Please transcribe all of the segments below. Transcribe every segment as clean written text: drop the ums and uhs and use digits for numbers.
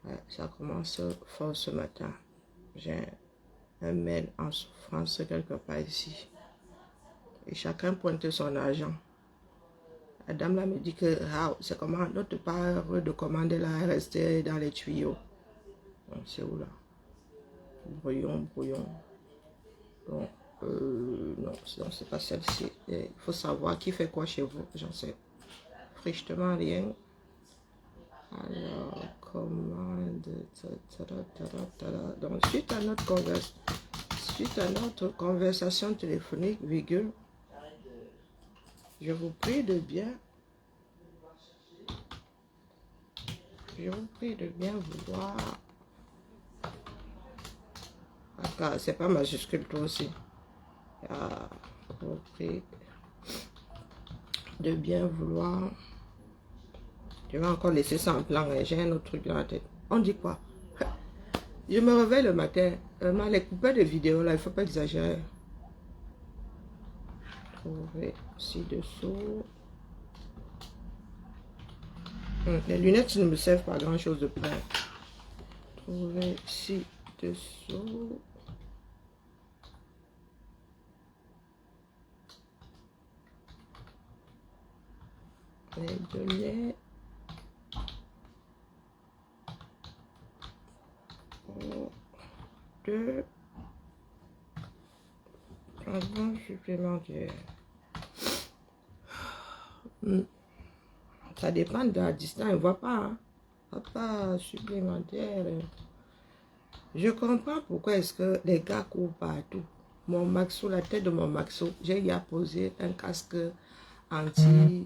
Ouais, ça commence fort ce matin. J'ai un mail en souffrance quelque part ici. Et chacun pointe son argent. La dame là me dit que c'est comment notre part de commande là est restée dans les tuyaux. C'est où là? Brouillon. Donc, non, c'est pas celle-ci. Il faut savoir qui fait quoi chez vous. J'en sais strictement rien. Alors, commande. Donc, suite à notre conversation téléphonique, virgule, je vous prie de bien vouloir. Ah, c'est pas majuscule toi aussi. Ah, je vous prie de bien vouloir. Je vais encore laisser ça en plan. J'ai un autre truc dans la tête. On dit quoi? Je me réveille le matin. Les coupeurs de vidéos là, il ne faut pas exagérer. Trouver ci-dessous. Les lunettes ne me servent pas à grand chose de près. Trouver ci-dessous. Les données. De argent supplémentaire. Ça dépend de la distance, on ne voit pas. Hein. Pas supplémentaire. Je comprends pourquoi est-ce que les gars courent partout. Mon maxo, la tête de mon maxo, j'ai y posé un casque anti.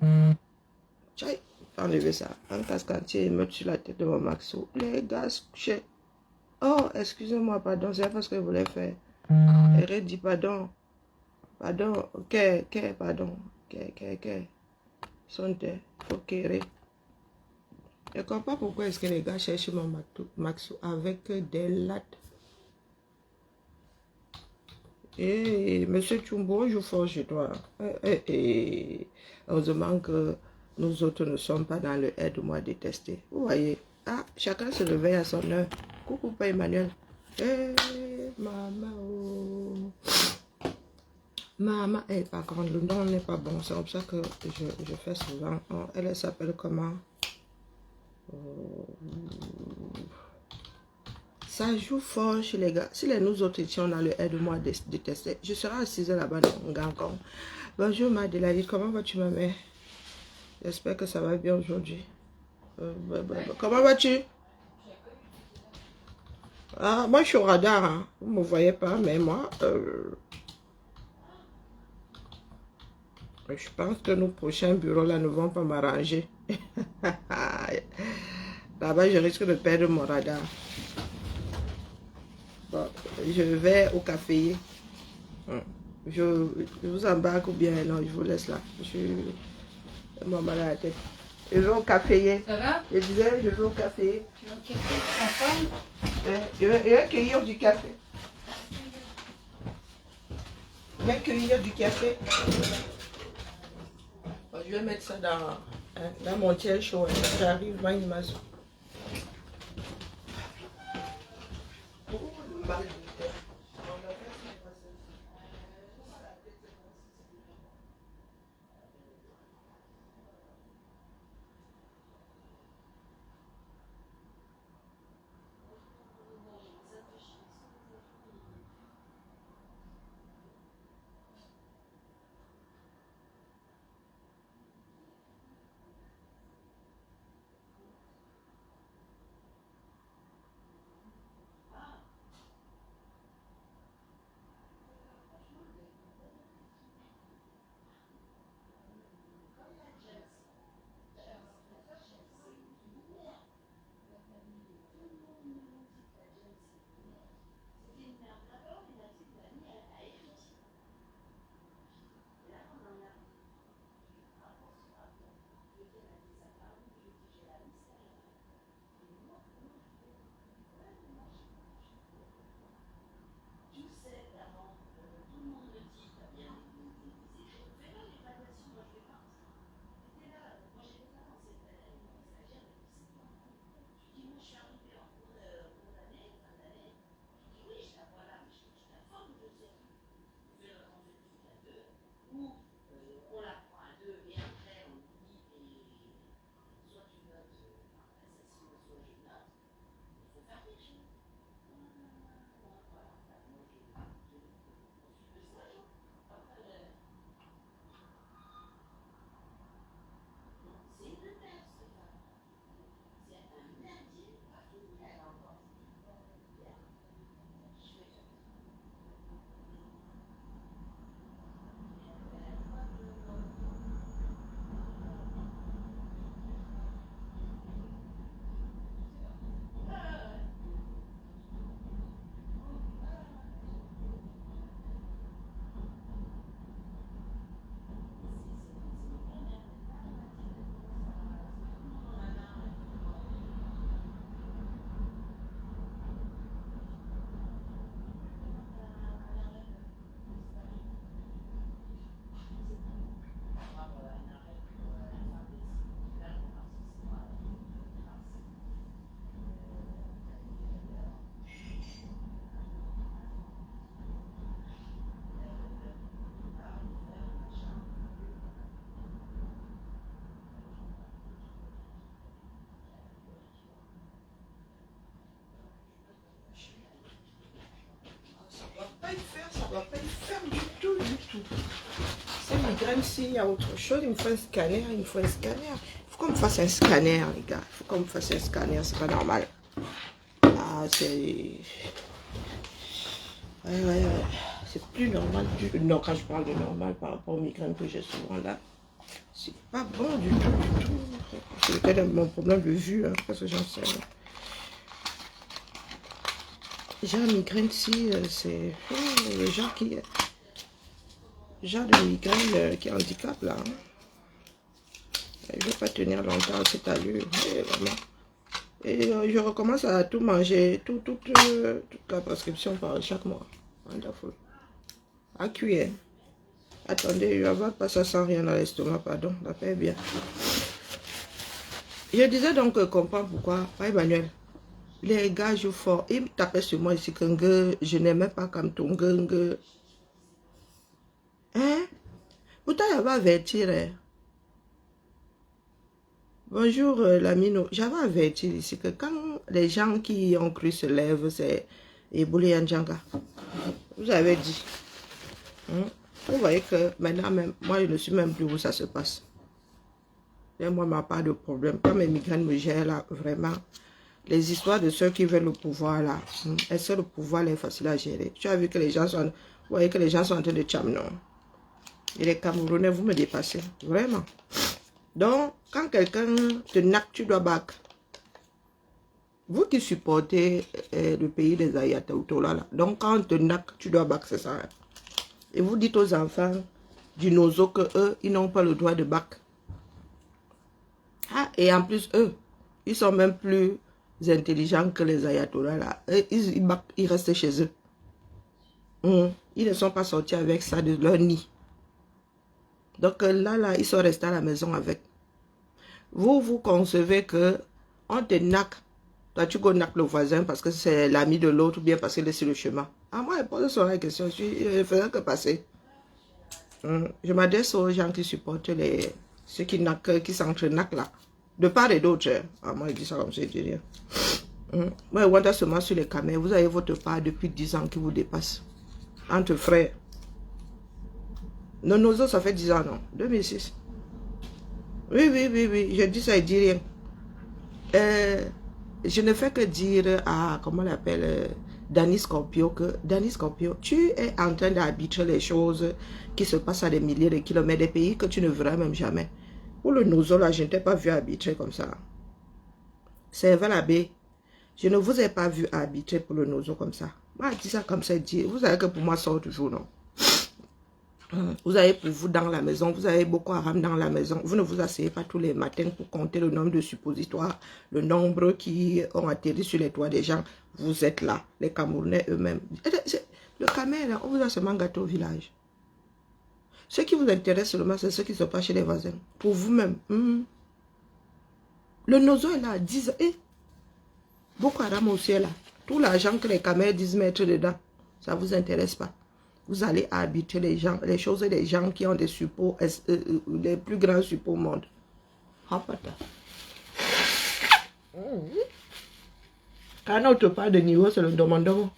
Tchaï, enlever ça. Un casque anti-émeute sur la tête de mon maxo. Les gars, oh, excusez-moi, pardon, c'est pas ce que je voulais faire. Elle dit pardon. Pardon, pardon. Sonte, faut qu'elle. Je ne comprends pas pourquoi est-ce que les gars cherchent mon maxo avec des lattes. Et monsieur Chumbo, je fors chez toi. Heureusement que nous autres ne sommes pas dans le aide-moi détester. Vous voyez, chacun se réveille à son heure. Coucou, pas Emmanuel. Maman, oh. Maman, par contre, le nom n'est pas bon. C'est comme ça que je fais souvent. Oh, elle s'appelle comment? Ça joue fort chez les gars. Si nous autres étions dans le aide-moi détester, je serais assise là-bas dans un gancon. Bonjour Madeleine, comment vas-tu ma mère? J'espère que ça va bien aujourd'hui. Comment vas-tu? Moi je suis au radar, hein. Vous ne me voyez pas, mais moi, je pense que nos prochains bureaux là ne vont pas m'arranger. Là-bas, je risque de perdre mon radar. Bon, je vais au café. Je vous embarque ou bien non, je vous laisse là. Je suis mal à la tête. Je vais au café. Ça va? Je disais, je vais au café. Tu veux au café? Ensemble? Je vais cueillir du café. Je vais cueillir du café. Bon, je vais mettre ça dans mon tiers chaud. J'arrive, moi, il m'a. tout. Ces migraines-ci, il y a autre chose. Il me faut un scanner, il me faut un scanner. Il faut qu'on me fasse un scanner, les gars. Il faut qu'on me fasse un scanner, c'est pas normal. Ah, c'est... Ouais. C'est plus normal du... Non, quand je parle de normal par rapport aux migraines que j'ai souvent là, c'est pas bon du tout. C'est peut-être mon problème de vue, hein, parce que j'en sais. J'ai une migraine ici, c'est les gens qui... Genre de migraine qui handicap là. Hein. Je ne vais pas tenir longtemps à cette allure. Et, vraiment. Et je recommence à tout manger, toute la prescription par chaque mois. Wonderful. À cuire. Attendez, je n'avale pas ça sans rien dans l'estomac, pardon. Ça fait bien. Je disais donc, comprends pourquoi. Pas Emmanuel. Les gars jouent fort. Ils me tapaient sur moi ici que je n'aimais pas comme ton gang. Hein? Pourtant, il y avait avertir. Hein? Bonjour, Lamino. J'avais averti ici que quand les gens qui ont cru se lèvent, c'est Ebouli Ndjanga. Vous avez dit. Hein? Vous voyez que maintenant, même, moi, je ne suis même plus où ça se passe. Et moi, ma part de problème. Quand mes migraines me gèrent là, vraiment, les histoires de ceux qui veulent le pouvoir là, est-ce que le pouvoir est facile à gérer? Tu as vu que les gens sont, vous voyez que les gens sont en train de cham, non? Et les Camerounais, vous me dépassez, vraiment. Donc, quand quelqu'un te naque, tu dois back. Vous qui supportez le pays des Ayatollahs là, donc quand on te naque, tu dois back, c'est ça. Hein? Et vous dites aux enfants du Nozo que eux, ils n'ont pas le droit de back. Ah, et en plus, eux, ils sont même plus intelligents que les Ayatollahs là. Ils restent chez eux. Ils ne sont pas sortis avec ça de leur nid. Donc là, ils sont restés à la maison avec. Vous concevez que on te naque. Toi, tu connais le voisin parce que c'est l'ami de l'autre ou bien parce qu'il est sur le chemin. Ah, moi, je pose sur la question. Je ne faisais que passer. Je m'adresse aux gens qui supportent ceux qui s'entre-naquent là. De part et d'autre. Ah, moi, je dis ça comme ça, je dis rien. Moi, je vois seulement sur les caméras. Vous avez votre part depuis 10 ans qui vous dépasse. Entre frères. Non, nos autres, ça fait 10 ans, non? 2006. Oui. Je dis ça, je dis rien. Je ne fais que dire à, comment on l'appelle, Danny Scorpio, que Danny Scorpio, tu es en train d'arbitrer les choses qui se passent à des milliers de kilomètres, des pays que tu ne verras même jamais. Pour le Nozo, là, je ne t'ai pas vu arbitrer comme ça. C'est Valabé. Je ne vous ai pas vu arbitrer pour le Nozo comme ça. Moi, je dis ça comme ça, dit. Vous savez que pour moi, ça sort toujours, non? Vous avez pour vous dans la maison, vous avez Boko Haram dans la maison. Vous ne vous asseyez pas tous les matins pour compter le nombre de suppositoires, le nombre qui ont atterri sur les toits des gens. Vous êtes là, les Camerounais eux-mêmes. Le Cameroun, là, on vous a seulement gâté au village. Ce qui vous intéresse seulement, c'est ce qui se passe chez les voisins. Pour vous-même. Le Nozo est là, 10 ans. Boko Haram aussi est là. Tout l'argent que les Camerounais disent mettre dedans, ça ne vous intéresse pas. Vous allez arbitrer les gens, les choses des gens qui ont des suppôts, les plus grands suppôts au monde. Quand on te parle de niveau, c'est le demandement.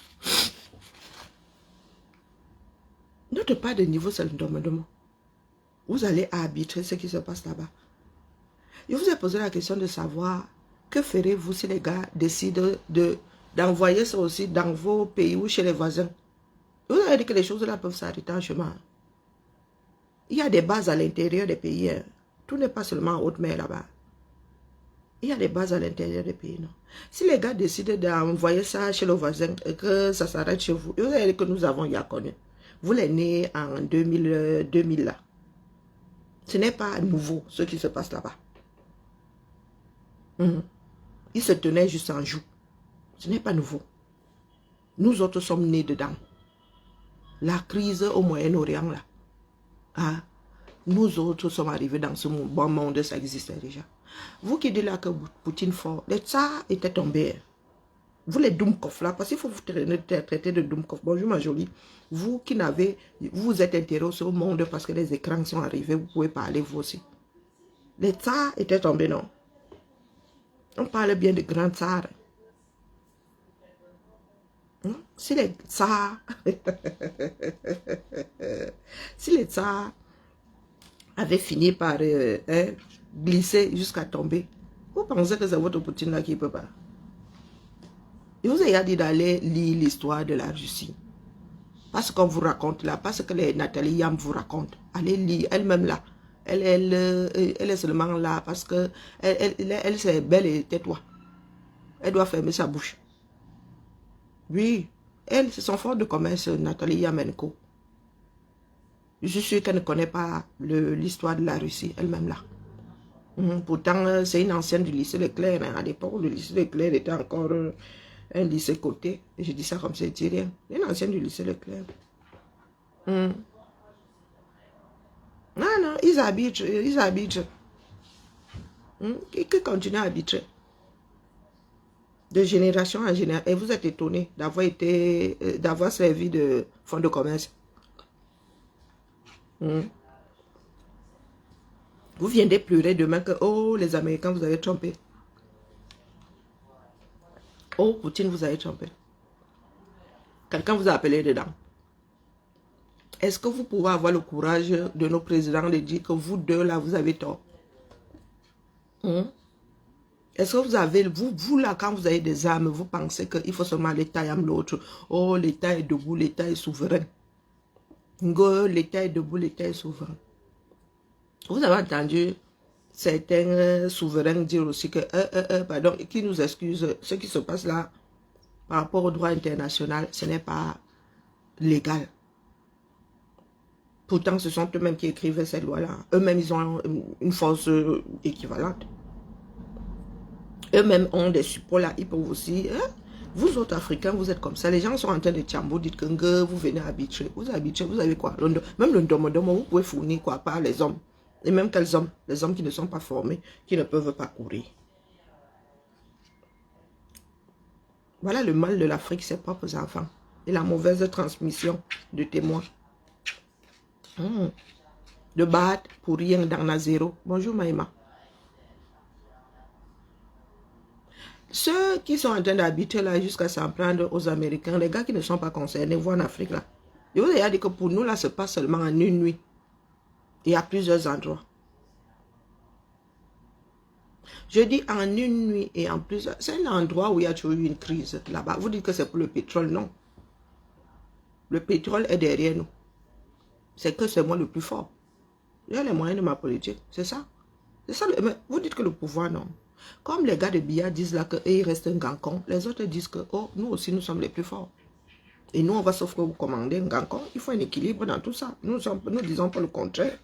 Notre part de niveau, c'est le demandement. Vous allez arbitrer ce qui se passe là-bas. Je vous ai posé la question de savoir que ferez-vous si les gars décident d'envoyer ça aussi dans vos pays ou chez les voisins. Vous avez dit que les choses là peuvent s'arrêter en chemin. Il y a des bases à l'intérieur des pays. Hein. Tout n'est pas seulement en haute mer là-bas. Il y a des bases à l'intérieur des pays. Non? Si les gars décident d'envoyer ça chez le voisin et que ça s'arrête chez vous, vous avez dit que nous avons déjà connu. Vous l'êtes né en 2000 là. Ce n'est pas nouveau ce qui se passe là-bas. Il se tenait juste en joue. Ce n'est pas nouveau. Nous autres sommes nés dedans. La crise au Moyen-Orient, là. Ah, nous autres sommes arrivés dans ce bon monde, ça existait déjà. Vous qui dites là que Poutine fort, les tsars étaient tombés. Vous les Doumkov là, parce qu'il faut vous traiter de Doumkov. Bonjour ma jolie. Vous qui n'avez, vous êtes intéressés au monde parce que les écrans sont arrivés, vous pouvez parler vous aussi. Les tsars étaient tombés, non? On parle bien de grands tsars. Si les tsars, si les tsars avaient fini par glisser jusqu'à tomber, vous pensez que c'est votre Poutine là qui peut pas? Il vous a dit d'aller lire l'histoire de la Russie. Pas ce qu'on vous raconte là, pas ce que les Nathalie Yam vous racontent. Allez lire, elle-même là. Elle est seulement là parce que elle c'est belle et tais-toi. Elle doit fermer sa bouche. Oui, elle, c'est son fort de commerce, Nathalie Yamenko. Je suis sûre qu'elle ne connaît pas l'histoire de la Russie, elle-même là. Pourtant, c'est une ancienne du lycée Leclerc. Hein. À l'époque, le lycée Leclerc était encore un lycée coté. Et je dis ça comme c'est rien. Une ancienne du lycée Leclerc. Non, non, ils habitent, ils habitent. Qui continue à arbitrer. De génération en génération. Et vous êtes étonné d'avoir servi de fonds de commerce. Vous viendrez pleurer demain que, oh, les Américains, vous avez trompé. Oh, Poutine, vous avez trompé. Quelqu'un vous a appelé dedans. Est-ce que vous pouvez avoir le courage de nos présidents de dire que vous deux, là, vous avez tort? Est-ce que vous avez, vous là, quand vous avez des armes, vous pensez qu'il faut seulement l'État aime l'autre? Oh, l'État est debout, l'État est souverain. L'État est debout, l'État est souverain. Vous avez entendu certains souverains dire aussi que, pardon, qui nous excusent, ce qui se passe là, par rapport au droit international, ce n'est pas légal. Pourtant, ce sont eux-mêmes qui écrivent cette loi-là. Eux-mêmes, ils ont une force équivalente. Eux-mêmes ont des supports là, ils peuvent aussi... Vous autres Africains, vous êtes comme ça. Les gens sont en train de tiambo, dites que vous venez arbitrer. Vous arbitrez, vous avez quoi? Même le ndomo, vous pouvez fournir quoi? Par les hommes. Et même quels hommes? Les hommes qui ne sont pas formés, qui ne peuvent pas courir. Voilà le mal de l'Afrique, ses propres enfants. Et la mauvaise transmission de témoins. De battre pour rien dans la zéro. Bonjour Maïma. Ceux qui sont en train d'habiter là jusqu'à s'en prendre aux Américains, les gars qui ne sont pas concernés, vous en Afrique là. Je vous ai dit que pour nous là, ce passe seulement en une nuit. Il y a plusieurs endroits. Je dis en une nuit et en plusieurs. C'est un endroit où il y a toujours eu une crise là-bas. Vous dites que c'est pour le pétrole, non. Le pétrole est derrière nous. C'est que c'est moi le plus fort. J'ai les moyens de ma politique, c'est ça. C'est ça. Mais vous dites que le pouvoir, non. Comme les gars de Biya disent là qu'ils restent un gancon, les autres disent que oh, nous aussi nous sommes les plus forts. Et nous on va sauf que vous commandez un gancon. Il faut un équilibre dans tout ça. Nous disons pas le contraire.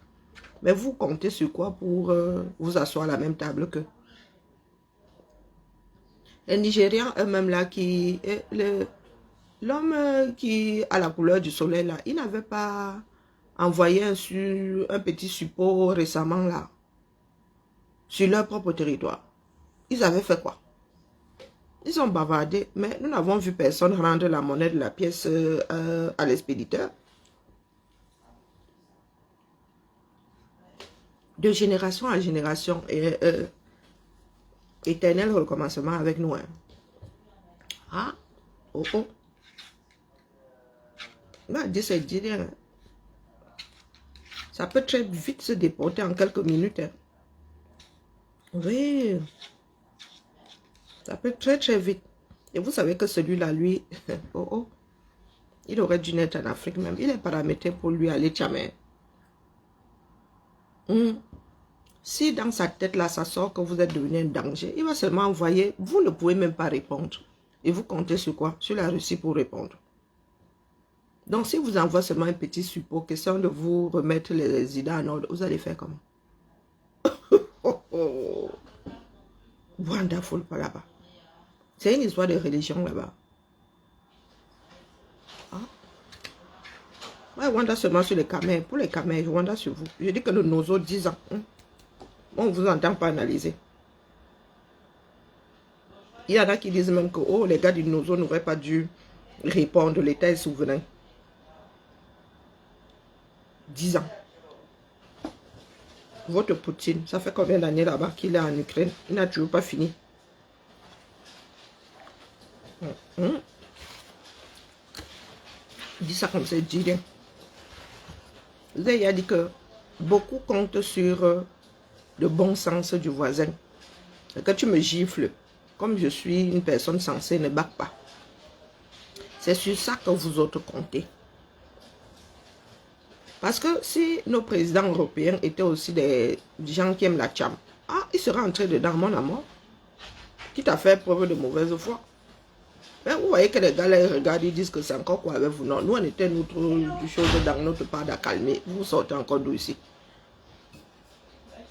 Mais vous comptez sur quoi pour vous asseoir à la même table que les Nigérians eux-mêmes là l'homme qui a la couleur du soleil là, il n'avait pas envoyé un petit suppôt récemment là sur leur propre territoire. Ils avaient fait quoi? Ils ont bavardé, mais nous n'avons vu personne rendre la monnaie de la pièce à l'expéditeur. De génération en génération, éternel recommencement avec nous. Hein. Ah, oh oh. Là, c'est dire, ça peut très vite se déporter en quelques minutes. Hein. Oui. Ça peut très très vite. Et vous savez que celui-là, lui, oh oh, il aurait dû naître en Afrique même. Il est paramétré pour lui aller jamais. Si dans sa tête là, ça sort que vous êtes devenu un danger, il va seulement envoyer, vous ne pouvez même pas répondre. Et vous comptez sur quoi? Sur la Russie pour répondre. Donc si vous envoie seulement un petit suppôt, question de vous remettre les idées en ordre, vous allez faire comment? Oh oh. Wonderful pas là-bas. C'est une histoire de religion là-bas. Ah. Ouais, Wanda seulement sur les Khmers. Pour les Khmers, je Wanda sur vous. Je dis que le nozo 10 ans. On ne vous entend pas analyser. Il y en a qui disent même que oh, les gars du nozo n'auraient pas dû répondre. L'État est souverain. 10 ans. Votre Poutine, ça fait combien d'années là-bas qu'il est en Ukraine? Il n'a toujours pas fini. dis ça comme ça, dis rien. Vous avez dit que beaucoup comptent sur le bon sens du voisin. Et que tu me gifles, comme je suis une personne censée, ne bac pas. C'est sur ça que vous autres comptez. Parce que si nos présidents européens étaient aussi des gens qui aiment la tcham, ils seraient entrés dedans, mon amour. Quitte à faire preuve de mauvaise foi. Mais vous voyez que les gars là, ils regardent, ils disent que c'est encore quoi avec vous. Non, nous on était notre chose dans notre part d'accalmer. Vous sortez encore d'où ici.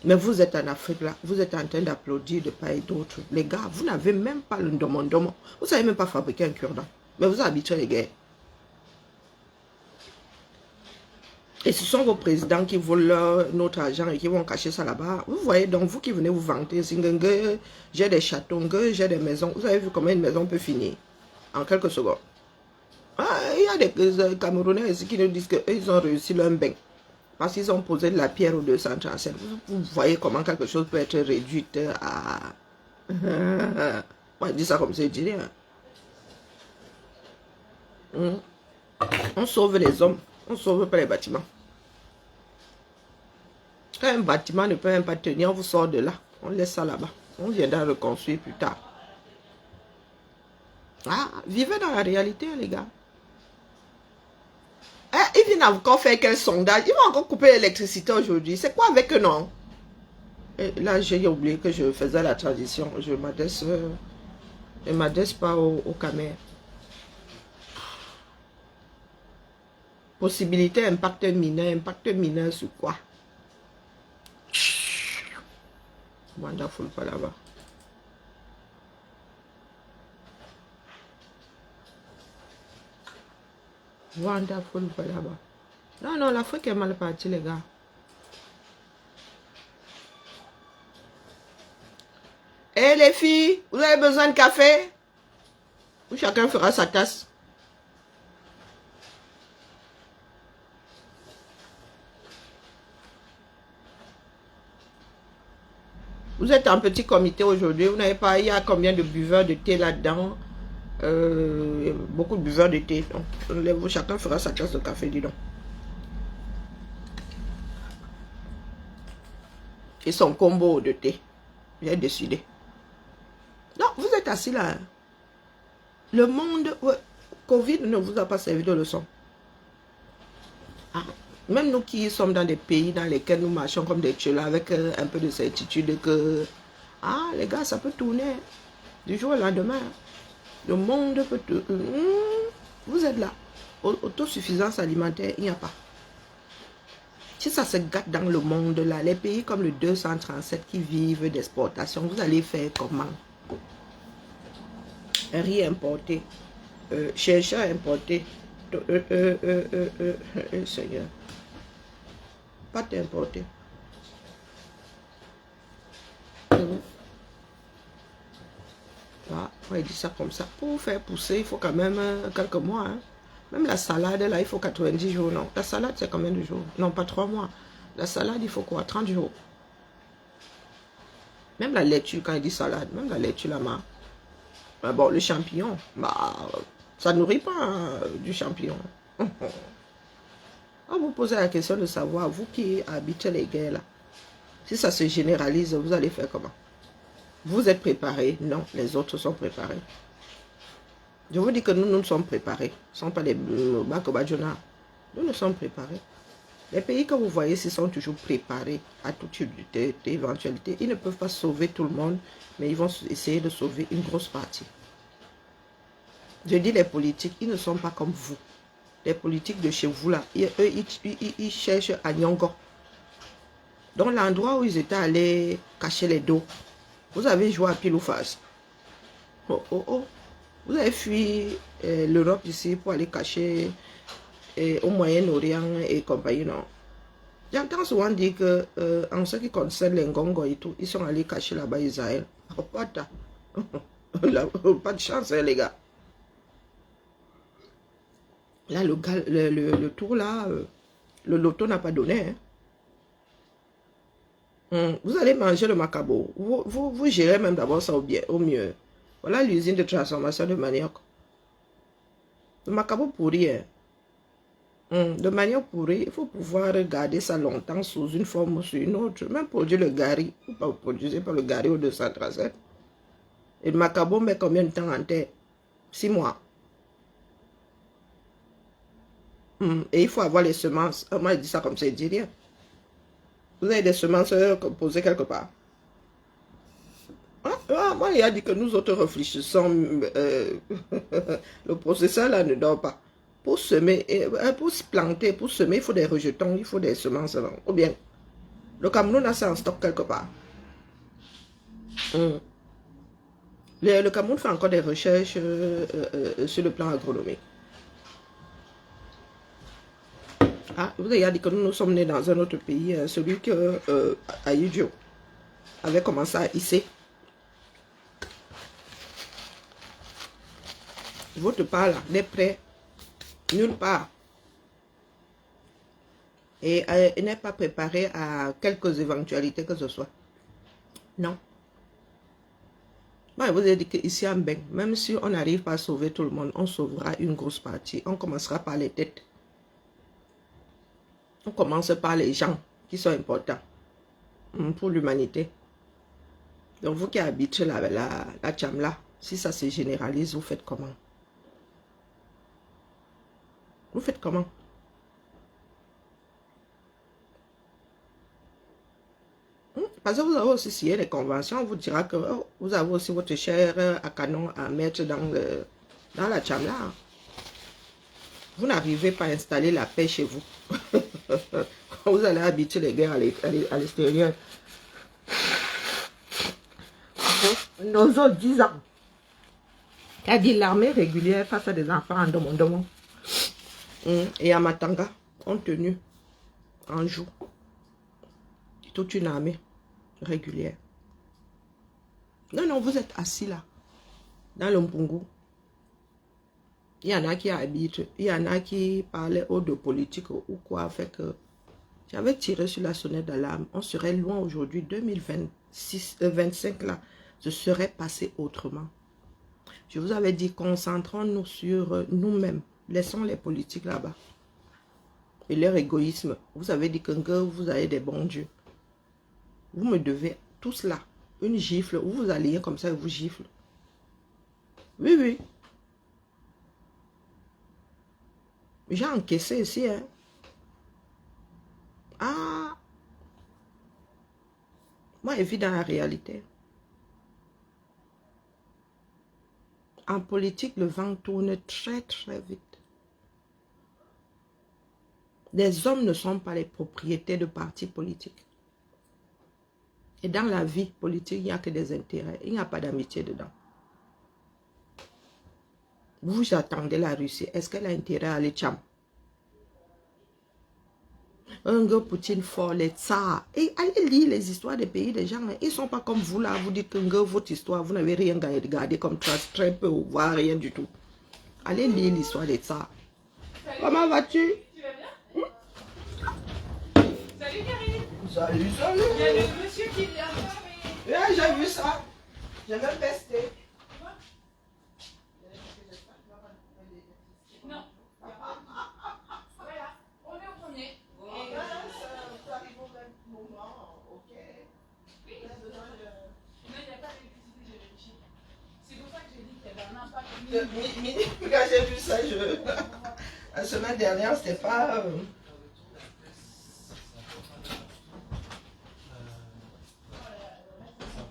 Mais vous êtes en Afrique là, vous êtes en train d'applaudir de part et d'autre. Les gars, vous n'avez même pas le ndomo. Vous savez même pas fabriquer un cure-dent. Mais vous habituez les guerres. Et ce sont vos présidents qui volent notre argent et qui vont cacher ça là-bas. Vous voyez, donc vous qui venez vous vanter, j'ai des châteaux, j'ai des maisons. Vous avez vu comment une maison peut finir en quelques secondes. Il y a des Camerounais ici qui nous disent qu'ils ont réussi leur bain. Parce qu'ils ont posé de la pierre au 237. Vous voyez comment quelque chose peut être réduit à... Moi, je dis ça comme ça, je dis rien. On sauve les hommes, on ne sauve pas les bâtiments. Quand un bâtiment ne peut même pas tenir, on vous sort de là. On laisse ça là-bas. On viendra reconstruire plus tard. Vivez dans la réalité, les gars. Ils viennent encore faire quel sondage? Ils vont encore couper l'électricité aujourd'hui. C'est quoi avec eux, non? Et là, j'ai oublié que je faisais la transition. Je ne m'adresse pas au Camer. Possibilité, impact mineur sur quoi? Wonderful, pas là-bas. Wonderful, pas là-bas. Non, l'Afrique est mal partie, les gars. Eh les filles, vous avez besoin de café? Ou chacun fera sa tasse. Vous êtes en petit comité aujourd'hui, vous n'avez pas, il y a combien de buveurs de thé là-dedans? Beaucoup de buveurs de thé. Donc, chacun fera sa tasse de café, dis donc. Et son combo de thé. J'ai décidé. Non, vous êtes assis là. Le monde, Covid ne vous a pas servi de leçon. Même nous qui sommes dans des pays dans lesquels nous marchons comme des tchèlas avec un peu de certitude que, les gars, ça peut tourner du jour au lendemain. Le monde peut tourner. Vous êtes là. Autosuffisance alimentaire, il n'y a pas. Si ça se gâte dans le monde là, les pays comme le 237 qui vivent d'exportation, vous allez faire comment? Riz importé, chercher à importer, Seigneur, pâte importée. On dit ça comme ça. Pour faire pousser, il faut quand même quelques mois. Hein. Même la salade, là, il faut 90 jours. Non, la salade, c'est combien de jours? Non, pas 3 mois. La salade, il faut quoi? 30 jours. Même la laitue, quand il dit salade, même la laitue, là-bas. Bon, le champignon, ça nourrit pas du champignon. On vous posez la question de savoir, vous qui habitez les guerres, là, si ça se généralise, vous allez faire comment? Vous êtes préparés? Non, les autres sont préparés. Je vous dis que nous sommes préparés. Ce ne sont pas les Bakobadjona. Nous nous sommes préparés. Les pays que vous voyez, ils sont toujours préparés à toute éventualité. Ils ne peuvent pas sauver tout le monde, mais ils vont essayer de sauver une grosse partie. Je dis les politiques, ils ne sont pas comme vous. Les politiques de chez vous, là, eux, ils cherchent à Nyongo. Donc l'endroit où ils étaient allés cacher les dos, vous avez joué à pile ou face. Vous avez fui l'Europe ici pour aller cacher au Moyen-Orient et compagnie, non. J'entends souvent dire que en ce qui concerne les Ngongo et tout, ils sont allés cacher là-bas Israël. Pas de chance, hein, les gars. Là, le tour là, le loto n'a pas donné. Hein. Vous allez manger le macabo. Vous gérez même d'abord ça au mieux. Voilà l'usine de transformation de manioc. Le macabo pourri. Hein. De manière pourrie, il faut pouvoir garder ça longtemps sous une forme ou sous une autre. Même produire le gari, ou pas produire pas le gari au 237. Et le macabo met combien de temps en terre? 6 mois. Et il faut avoir les semences. Moi, je dis ça comme ça, il dit rien. Vous avez des semences posées quelque part. Moi, il a dit que nous autres réfléchissons. Le processeur là ne dort pas. Pour semer, pour se planter, pour semer, il faut des rejetons, il faut des semences. Ou bien, le Cameroun a ça en stock quelque part. Le Cameroun fait encore des recherches sur le plan agronomique. Ah, vous avez dit que nous sommes nés dans un autre pays, celui que Ayudio avait commencé à hisser. Votre part là n'est prêt nulle part. Et n'est pas préparé à quelques éventualités que ce soit. Non. Moi, vous avez dit qu'ici en Beng, même si on n'arrive pas à sauver tout le monde, on sauvera une grosse partie. On commencera par les têtes. On commence par les gens qui sont importants pour l'humanité. Donc, vous qui habitez la Tchamla, si ça se généralise, vous faites comment? Vous faites comment? Parce que vous avez aussi signé les conventions, on vous dira que vous avez aussi votre chair à canon à mettre dans la Tchamla. Vous n'arrivez pas à installer la paix chez vous. Vous allez habiter les guerres à l'extérieur. Nos autres 10 ans. Il dit l'armée régulière face à des enfants en Domondomo. Et à Matanga, ont tenu en jour toute une armée régulière. Non, vous êtes assis là, dans le Mpungu. Il y en a qui habitent, il y en a qui parlaient de politique ou quoi, fait que j'avais tiré sur la sonnette d'alarme. On serait loin aujourd'hui, 2025 là, ce serait passé autrement. Je vous avais dit, concentrons-nous sur nous-mêmes. Laissons les politiques là-bas. Et leur égoïsme. Vous avez dit que vous avez des bons dieux. Vous me devez tous là. Une gifle. Ou vous allez comme ça et vous gifle. Oui, oui. J'ai encaissé ici. Hein. Ah. Moi, je vis dans la réalité. En politique, le vent tourne très, très vite. Les hommes ne sont pas les propriétaires de partis politiques. Et dans la vie politique, il n'y a que des intérêts. Il n'y a pas d'amitié dedans. Vous attendez la Russie. Est-ce qu'elle a intérêt à aller tcham? Un gars Poutine fort, les tsars. Et allez lire les histoires des pays des gens. Ils ne sont pas comme vous là. Vous dites que votre histoire, vous n'avez rien regardé comme trace, très peu ou voire rien du tout. Allez lire l'histoire des tsars. Comment vas-tu? Salut Karine. Salut. Il y a le monsieur qui vient. Ouais, j'ai vu ça. J'ai même testé. Non. Voilà, on est au premier. Et là, ça arrive au même moment. Ok. Oui. Non, il n'y a pas d'électricité, j'ai réfléchi. C'est pour ça que j'ai dit qu'il y avait un impact. Quand j'ai vu ça, la semaine dernière, c'était pas...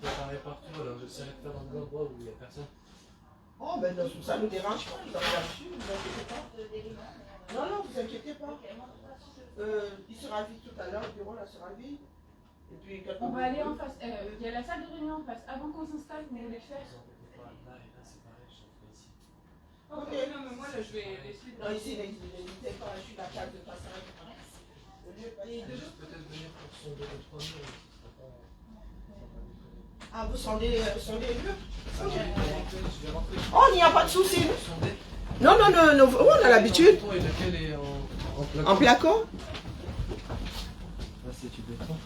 Ça peut parler partout, alors j'essaierai de faire un endroit où il n'y a personne. Oh, ben ça ne nous dérange pas, nous avons là-dessus, ne vous inquiétez pas. Non, vous inquiétez pas. Il sera vide tout à l'heure, le bureau là sera vide. Et puis, On va aller en face. Il y a la salle de réunion en face. Avant qu'on s'installe, vous voulez le faire? Là c'est pareil, je fais ici. Ok, non, mais moi là je vais laisser. non, ici, n'hésitez pas, je suis la case de passage. Peut-être venir pour sonder les 3 murs. Ah, vous sondez les lieux? Je vais rentrer. Oh, il n'y a pas de souci. Non, on a l'habitude. Et lequel est en En placo? Là c'est du béton.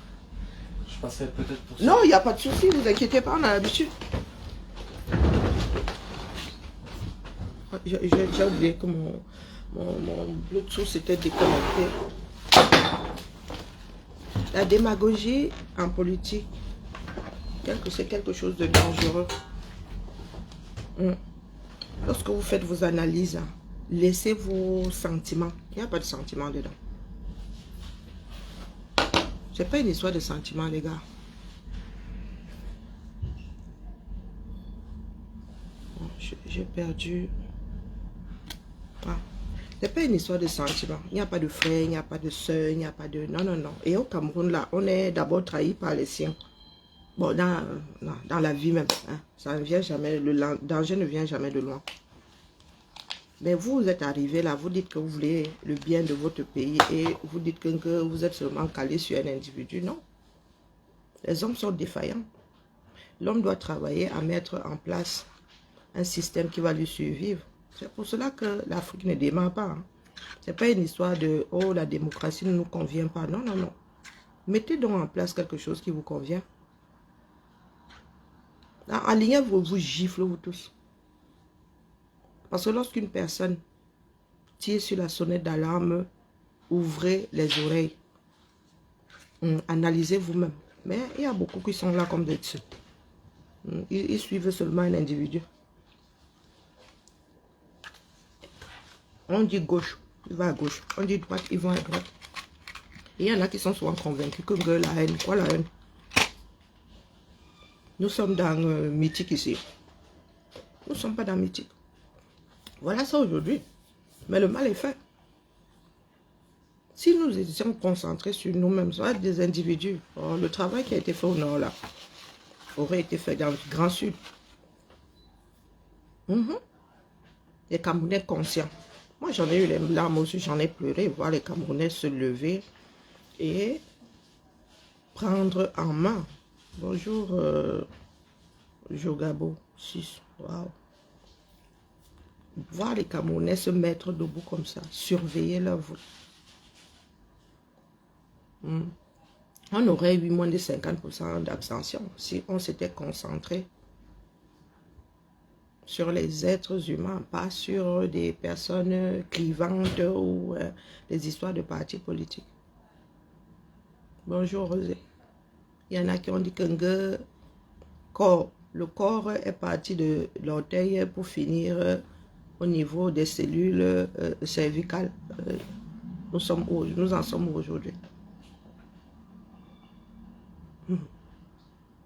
Je passerai peut-être pour ça. Non, il n'y a pas de souci, vous inquiétez pas, on a l'habitude. J'ai oublié que Mon Bluetooth était déconnecté. La démagogie en politique, c'est quelque chose de dangereux. Lorsque vous faites vos analyses, laissez vos sentiments. Il n'y a pas de sentiments dedans. C'est pas une histoire de sentiments, les gars. Bon, j'ai perdu. Ah. C'est pas une histoire de sentiments. Il n'y a pas de frère, il n'y a pas de soeur, il n'y a pas de... Non, non, non. Et au Cameroun, là, on est d'abord trahi par les siens. Bon, dans la vie même. Hein, ça ne vient jamais, le danger ne vient jamais de loin. Mais vous êtes arrivé là, vous dites que vous voulez le bien de votre pays et vous dites que vous êtes seulement calé sur un individu. Non. Les hommes sont défaillants. L'homme doit travailler à mettre en place un système qui va lui survivre. C'est pour cela que l'Afrique ne démarre pas. Hein. Ce n'est pas une histoire de « oh, la démocratie ne nous convient pas ». Non, non, non. Mettez donc en place quelque chose qui vous convient. Alignez vous giflez vous tous. Parce que lorsqu'une personne tire sur la sonnette d'alarme, ouvrez les oreilles. Analysez vous-même. Mais il y a beaucoup qui sont là comme des dessus. Ils suivent seulement un individu. On dit gauche, il va à gauche. On dit droite, ils vont à droite. Et il y en a qui sont souvent convaincus que la haine, quoi la haine? Nous sommes dans mythique ici. Nous ne sommes pas dans mythique. Voilà ça aujourd'hui. Mais le mal est fait. Si nous étions concentrés sur nous-mêmes, soit des individus, le travail qui a été fait au nord là, aurait été fait dans le Grand Sud. Les Camerounais conscients. Moi, j'en ai eu les larmes aussi, j'en ai pleuré, voir les Camerounais se lever et prendre en main. Bonjour, Jogabo 6. Waouh. Voir les Camerounais se mettre debout comme ça, surveiller leur vote. On aurait eu moins de 50% d'abstention si on s'était concentré sur les êtres humains, pas sur des personnes clivantes ou des histoires de partis politiques. Bonjour Rosé. Il y en a qui ont dit que le corps est parti de l'orteil pour finir au niveau des cellules cervicales. Nous en sommes aujourd'hui.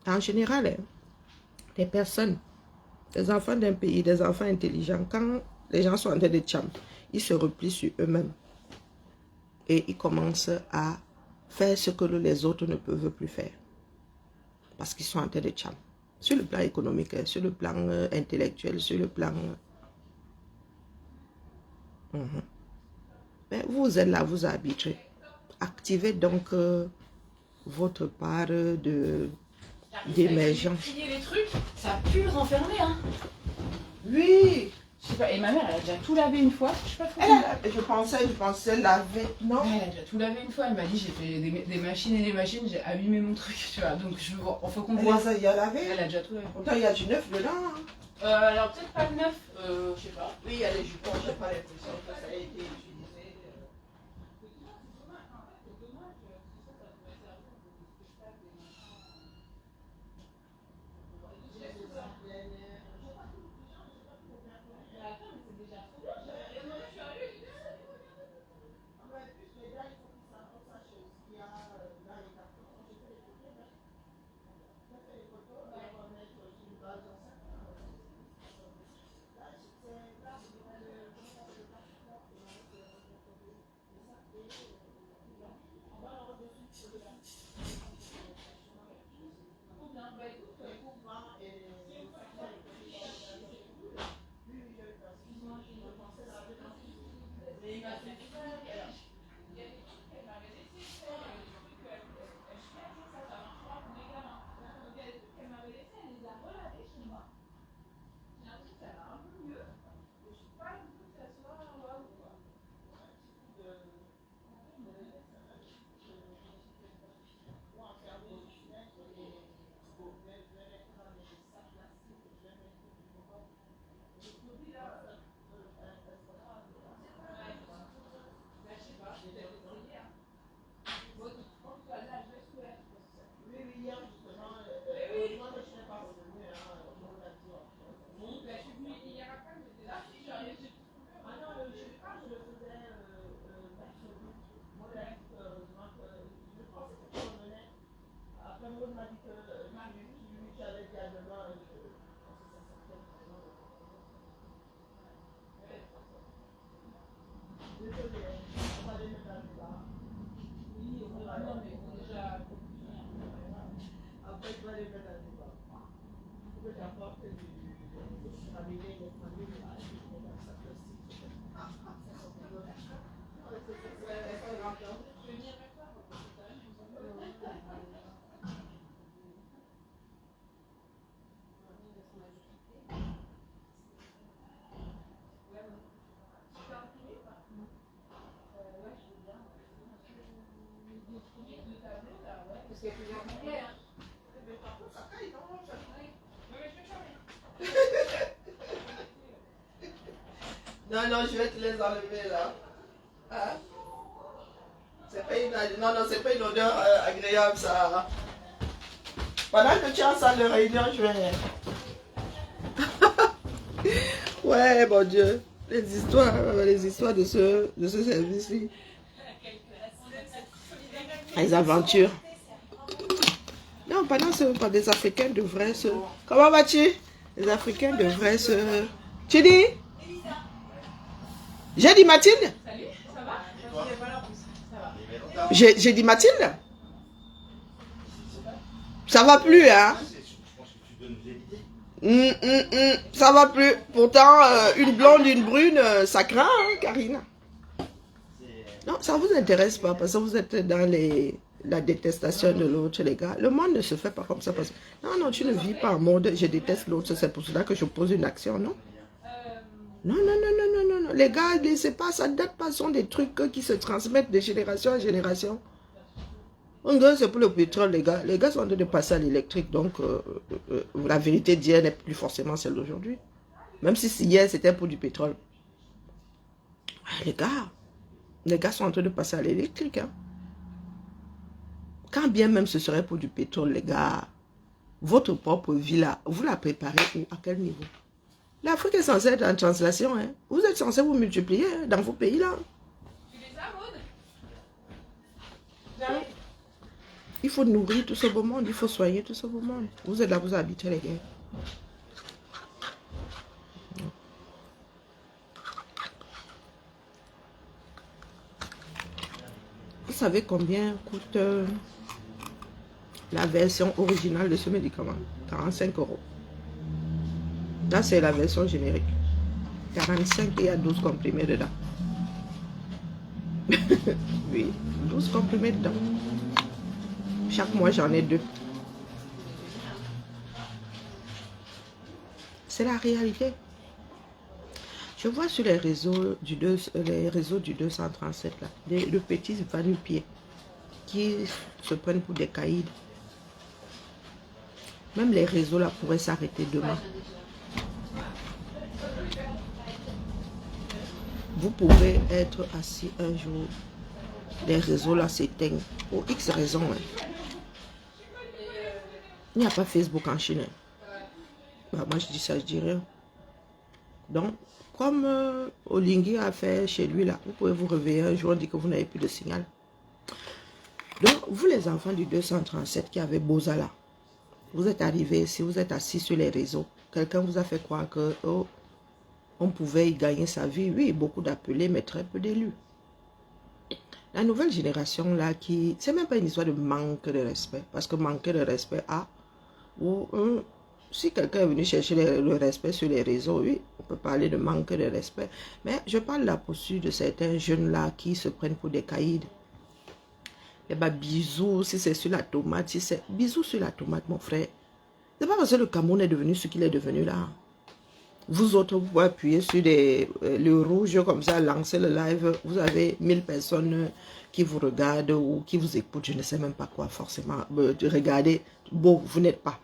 En général, les personnes, les enfants d'un pays, des enfants intelligents, quand les gens sont en train de tcham, ils se replient sur eux-mêmes et ils commencent à faire ce que les autres ne peuvent plus faire parce qu'ils sont en train de tcham. Sur le plan économique, sur le plan intellectuel, sur le plan... Mais vous êtes là, vous arbitrez. Activez donc votre part d'émergence. Trier les trucs, ça pue le renfermer, hein. Oui. Je sais pas, et ma mère, elle a déjà tout lavé une fois. Je sais pas trop. Je pensais laver, non? Elle a déjà tout lavé une fois. Elle m'a dit, j'ai fait des machines et des machines, j'ai abîmé mon truc, tu vois. Donc, il faut qu'on voit. Elle a lavé. Elle a déjà tout lavé. Pourtant, il y a du neuf dedans. Hein. Alors, peut-être pas le neuf, je sais pas. Oui, il y a les jupons, j'ai pas l'impression que ça a été utilisé. Non, non, je vais te les enlever là. Hein? C'est pas une... Non, non, c'est pas une odeur agréable ça. Pendant que tu es en salle de réunion, je vais... Ouais, mon Dieu. Les histoires de ce service-ci. Les aventures. Non, pendant ce temps, les Africains devraient se... Comment vas-tu? Les Africains devraient se... Tu dis? J'ai dit Mathilde? Salut, ça va? J'ai dit Mathilde? Ça va plus, hein? Ça va plus. Pourtant, une blonde, une brune, ça craint, hein, Karina? Non, ça vous intéresse pas parce que vous êtes dans la détestation de l'autre, les gars. Le monde ne se fait pas comme ça. Parce que... Non, non, tu ne vis pas en mode je déteste l'autre. C'est pour cela que je pose une action, non? Non, non, non, non, non, non, non. Les gars, laissez pas, ça ne date pas, ce sont des trucs qui se transmettent de génération en génération. C'est pour le pétrole, les gars. Les gars sont en train de passer à l'électrique, donc la vérité d'hier n'est plus forcément celle d'aujourd'hui. Même si hier c'était pour du pétrole. Ouais, les gars sont en train de passer à l'électrique. Hein. Quand bien même ce serait pour du pétrole, les gars, votre propre vie là, vous la préparez où, à quel niveau? L'Afrique est censée être en translation. Hein. Vous êtes censé vous multiplier hein, dans vos pays là. Tu les as, Maud? Il faut nourrir tout ce beau monde, il faut soigner tout ce beau monde. Vous êtes là, vous habitez les gars. Vous savez combien coûte la version originale de ce médicament? 45 €. Là, c'est la version générique. 45 et il y a 12 comprimés dedans. Oui, 12 comprimés dedans. Chaque mois, j'en ai 2. C'est la réalité. Je vois sur les réseaux du 237, là, de petits va-nu-pieds qui se prennent pour des caïds. Même les réseaux là pourraient s'arrêter demain. Vous pouvez être assis un jour, les réseaux là s'éteignent pour X raisons. Hein. Il n'y a pas Facebook en Chine. Bah, moi je dis ça, je dis rien. Donc, comme Olingui a fait chez lui là, vous pouvez vous réveiller un jour, on dit que vous n'avez plus de signal. Donc, vous les enfants du 237 qui avaient Boza là, vous êtes arrivés ici, vous êtes assis sur les réseaux. Quelqu'un vous a fait croire que oh, on pouvait y gagner sa vie. Oui, beaucoup d'appelés, mais très peu d'élus. La nouvelle génération là, c'est même pas une histoire de manque de respect. Parce que manquer de respect si quelqu'un est venu chercher le respect sur les réseaux, oui, on peut parler de manque de respect. Mais je parle de la posture de certains jeunes là qui se prennent pour des caïds. Eh bien, bisous, si c'est sur la tomate, si c'est... Bisous sur la tomate, mon frère. C'est pas parce que le Cameroun est devenu ce qu'il est devenu là. Vous autres, vous pouvez appuyer sur le rouge comme ça, lancer le live. Vous avez 1000 personnes qui vous regardent ou qui vous écoutent. Je ne sais même pas quoi forcément. Regardez, beau, vous n'êtes pas.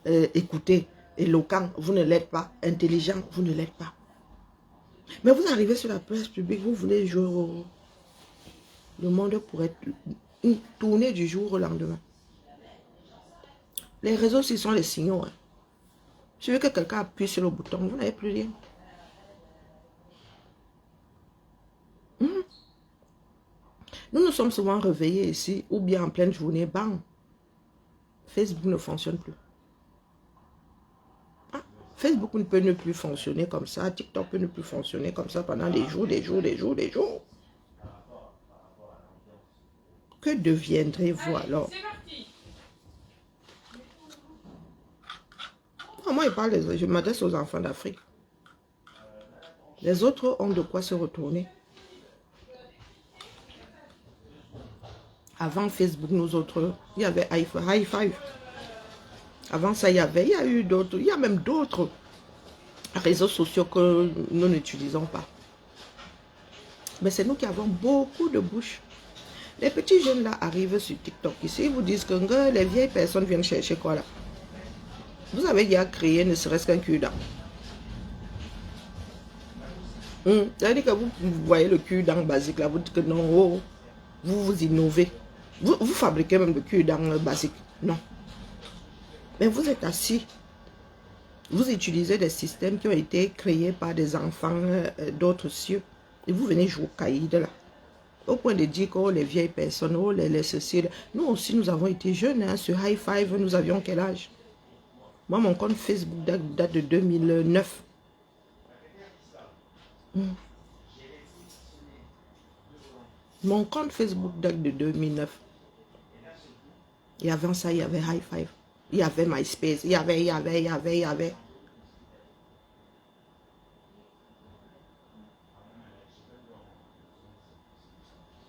Écoutez, éloquent, vous ne l'êtes pas. Intelligent, vous ne l'êtes pas. Mais vous arrivez sur la place publique, vous voulez jouer le monde pourrait tourner du jour au lendemain. Les réseaux, ce sont les signaux. Hein. Je veux que quelqu'un appuie sur le bouton, vous n'avez plus rien. Nous nous sommes souvent réveillés ici, ou bien en pleine journée, bang. Facebook ne fonctionne plus. Facebook ne peut ne plus fonctionner comme ça, TikTok peut ne plus fonctionner comme ça pendant des jours, des jours, des jours, des jours. Que deviendrez-vous alors? C'est parti. Moi, je m'adresse aux enfants d'Afrique. Les autres ont de quoi se retourner. Avant Facebook, nous autres, il y avait High Five. Avant ça, il y a eu d'autres, il y a même d'autres réseaux sociaux que nous n'utilisons pas. Mais c'est nous qui avons beaucoup de bouche. Les petits jeunes là arrivent sur TikTok ici, ils vous disent que les vieilles personnes viennent chercher quoi là. Vous avez déjà créé ne serait-ce qu'un cul-dent. C'est-à-dire que vous voyez le cul-dent basique là, vous dites que non, oh, vous innovez. Vous fabriquez même le cul-dent basique. Non. Mais vous êtes assis. Vous utilisez des systèmes qui ont été créés par des enfants d'autres cieux. Et vous venez jouer au caïd là. Au point de dire que oh, les vieilles personnes, oh, les ceci. Nous aussi, nous avons été jeunes. Hein, sur High Five, nous avions quel âge? Moi, mon compte Facebook date de 2009. Mon compte Facebook date de 2009. Et avant ça, il y avait High Five. Il y avait MySpace. Il y avait.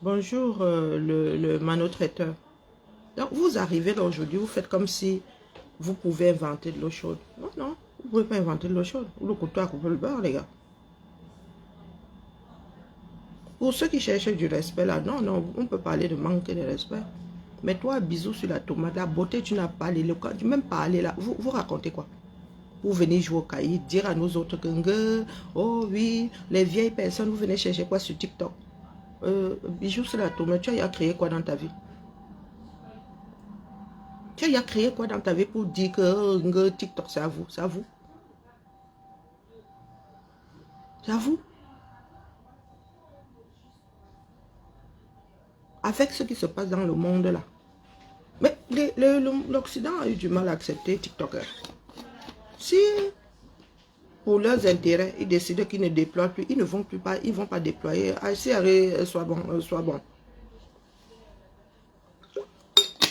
Bonjour, le manotraiteur. Donc, vous arrivez là aujourd'hui, vous faites comme si vous pouvez inventer de l'eau chaude. Non, non, vous ne pouvez pas inventer de l'eau chaude. Ou le couteau à couper le beurre, les gars. Pour ceux qui cherchent du respect, là, non, non, on peut parler de manque de respect. Mais toi, bisous sur la tomate, la beauté, tu n'as pas l'éloquence, tu même parler là. Vous racontez quoi? Vous venez jouer au cahier, dire à nous autres que, oh oui, les vieilles personnes, vous venez chercher quoi sur TikTok? Bisous sur la tomate, tu as créé quoi dans ta vie? Tu as créé quoi dans ta vie pour dire que TikTok, c'est à vous? C'est à vous? C'est à vous? Avec ce qui se passe dans le monde là. Mais l'Occident a eu du mal à accepter TikTok. Si pour leurs intérêts, ils décident qu'ils ne déploient plus, ils ne vont plus pas, ils vont pas déployer. Ah, si soit bon, soit bon.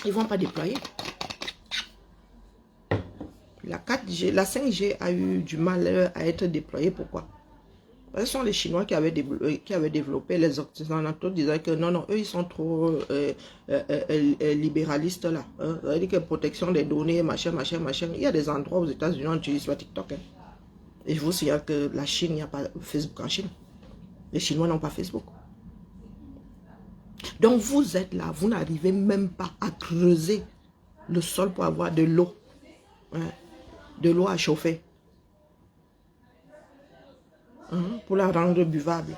Ils vont pas déployer. La 4G, la 5G a eu du mal à être déployée. Pourquoi? Ce sont les Chinois qui avaient développé, les Occidentaux disaient que non, non, eux, ils sont trop libéralistes là. Hein. Ça veut dire que protection des données, machin. Il y a des endroits aux États-Unis, on n'utilise pas TikTok. Hein. Et je vous signale que la Chine, il n'y a pas Facebook en Chine. Les Chinois n'ont pas Facebook. Donc vous êtes là, vous n'arrivez même pas à creuser le sol pour avoir de l'eau. Hein. De l'eau à chauffer. Pour la rendre buvable.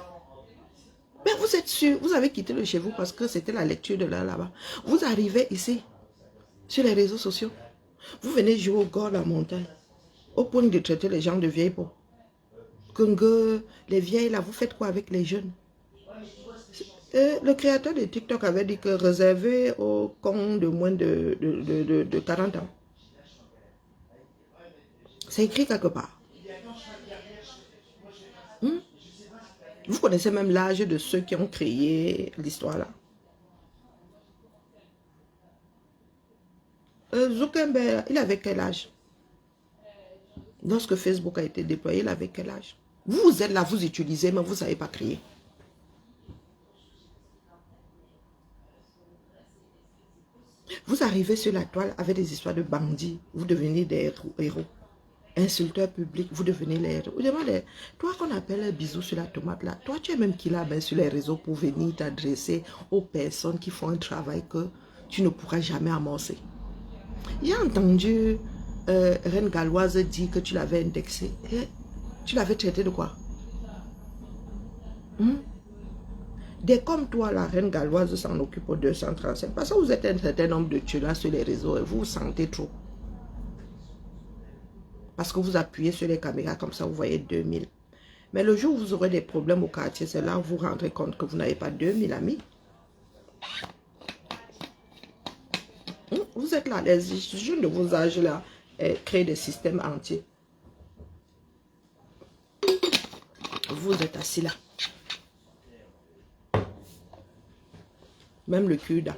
Mais vous êtes sûr, vous avez quitté le chez vous parce que c'était la lecture de là-bas. Vous arrivez ici, sur les réseaux sociaux. Vous venez jouer au gore la montagne, au point de traiter les gens de vieilles peaux. Que les vieilles là, vous faites quoi avec les jeunes? Le créateur de TikTok avait dit que réservé aux cons de moins de 40 ans. C'est écrit quelque part. Vous connaissez même l'âge de ceux qui ont créé l'histoire là. Zuckerberg, il avait quel âge? Lorsque Facebook a été déployé, il avait quel âge? Vous êtes là, vous utilisez, mais vous ne savez pas créer. Vous arrivez sur la toile avec des histoires de bandits, vous devenez des héros. Insulteurs publics, vous devenez les héros. Vous demandez, toi qu'on appelle bisous sur la tomate là, toi tu es même qui là ben, sur les réseaux pour venir t'adresser aux personnes qui font un travail que tu ne pourras jamais amorcer. J'ai entendu Reine Galloise dire que tu l'avais indexé. Tu l'avais traité de quoi? Des comme toi, la Reine Galloise s'en occupe au 235. Parce que vous êtes un certain nombre de tueurs sur les réseaux et vous vous sentez trop. Parce que vous appuyez sur les caméras comme ça, vous voyez 2000. Mais le jour où vous aurez des problèmes au quartier, c'est là où vous vous rendrez compte que vous n'avez pas 2000 amis. Vous êtes là, les jeunes de vos âges là, créent des systèmes entiers. Vous êtes assis là. Même le cul-dent.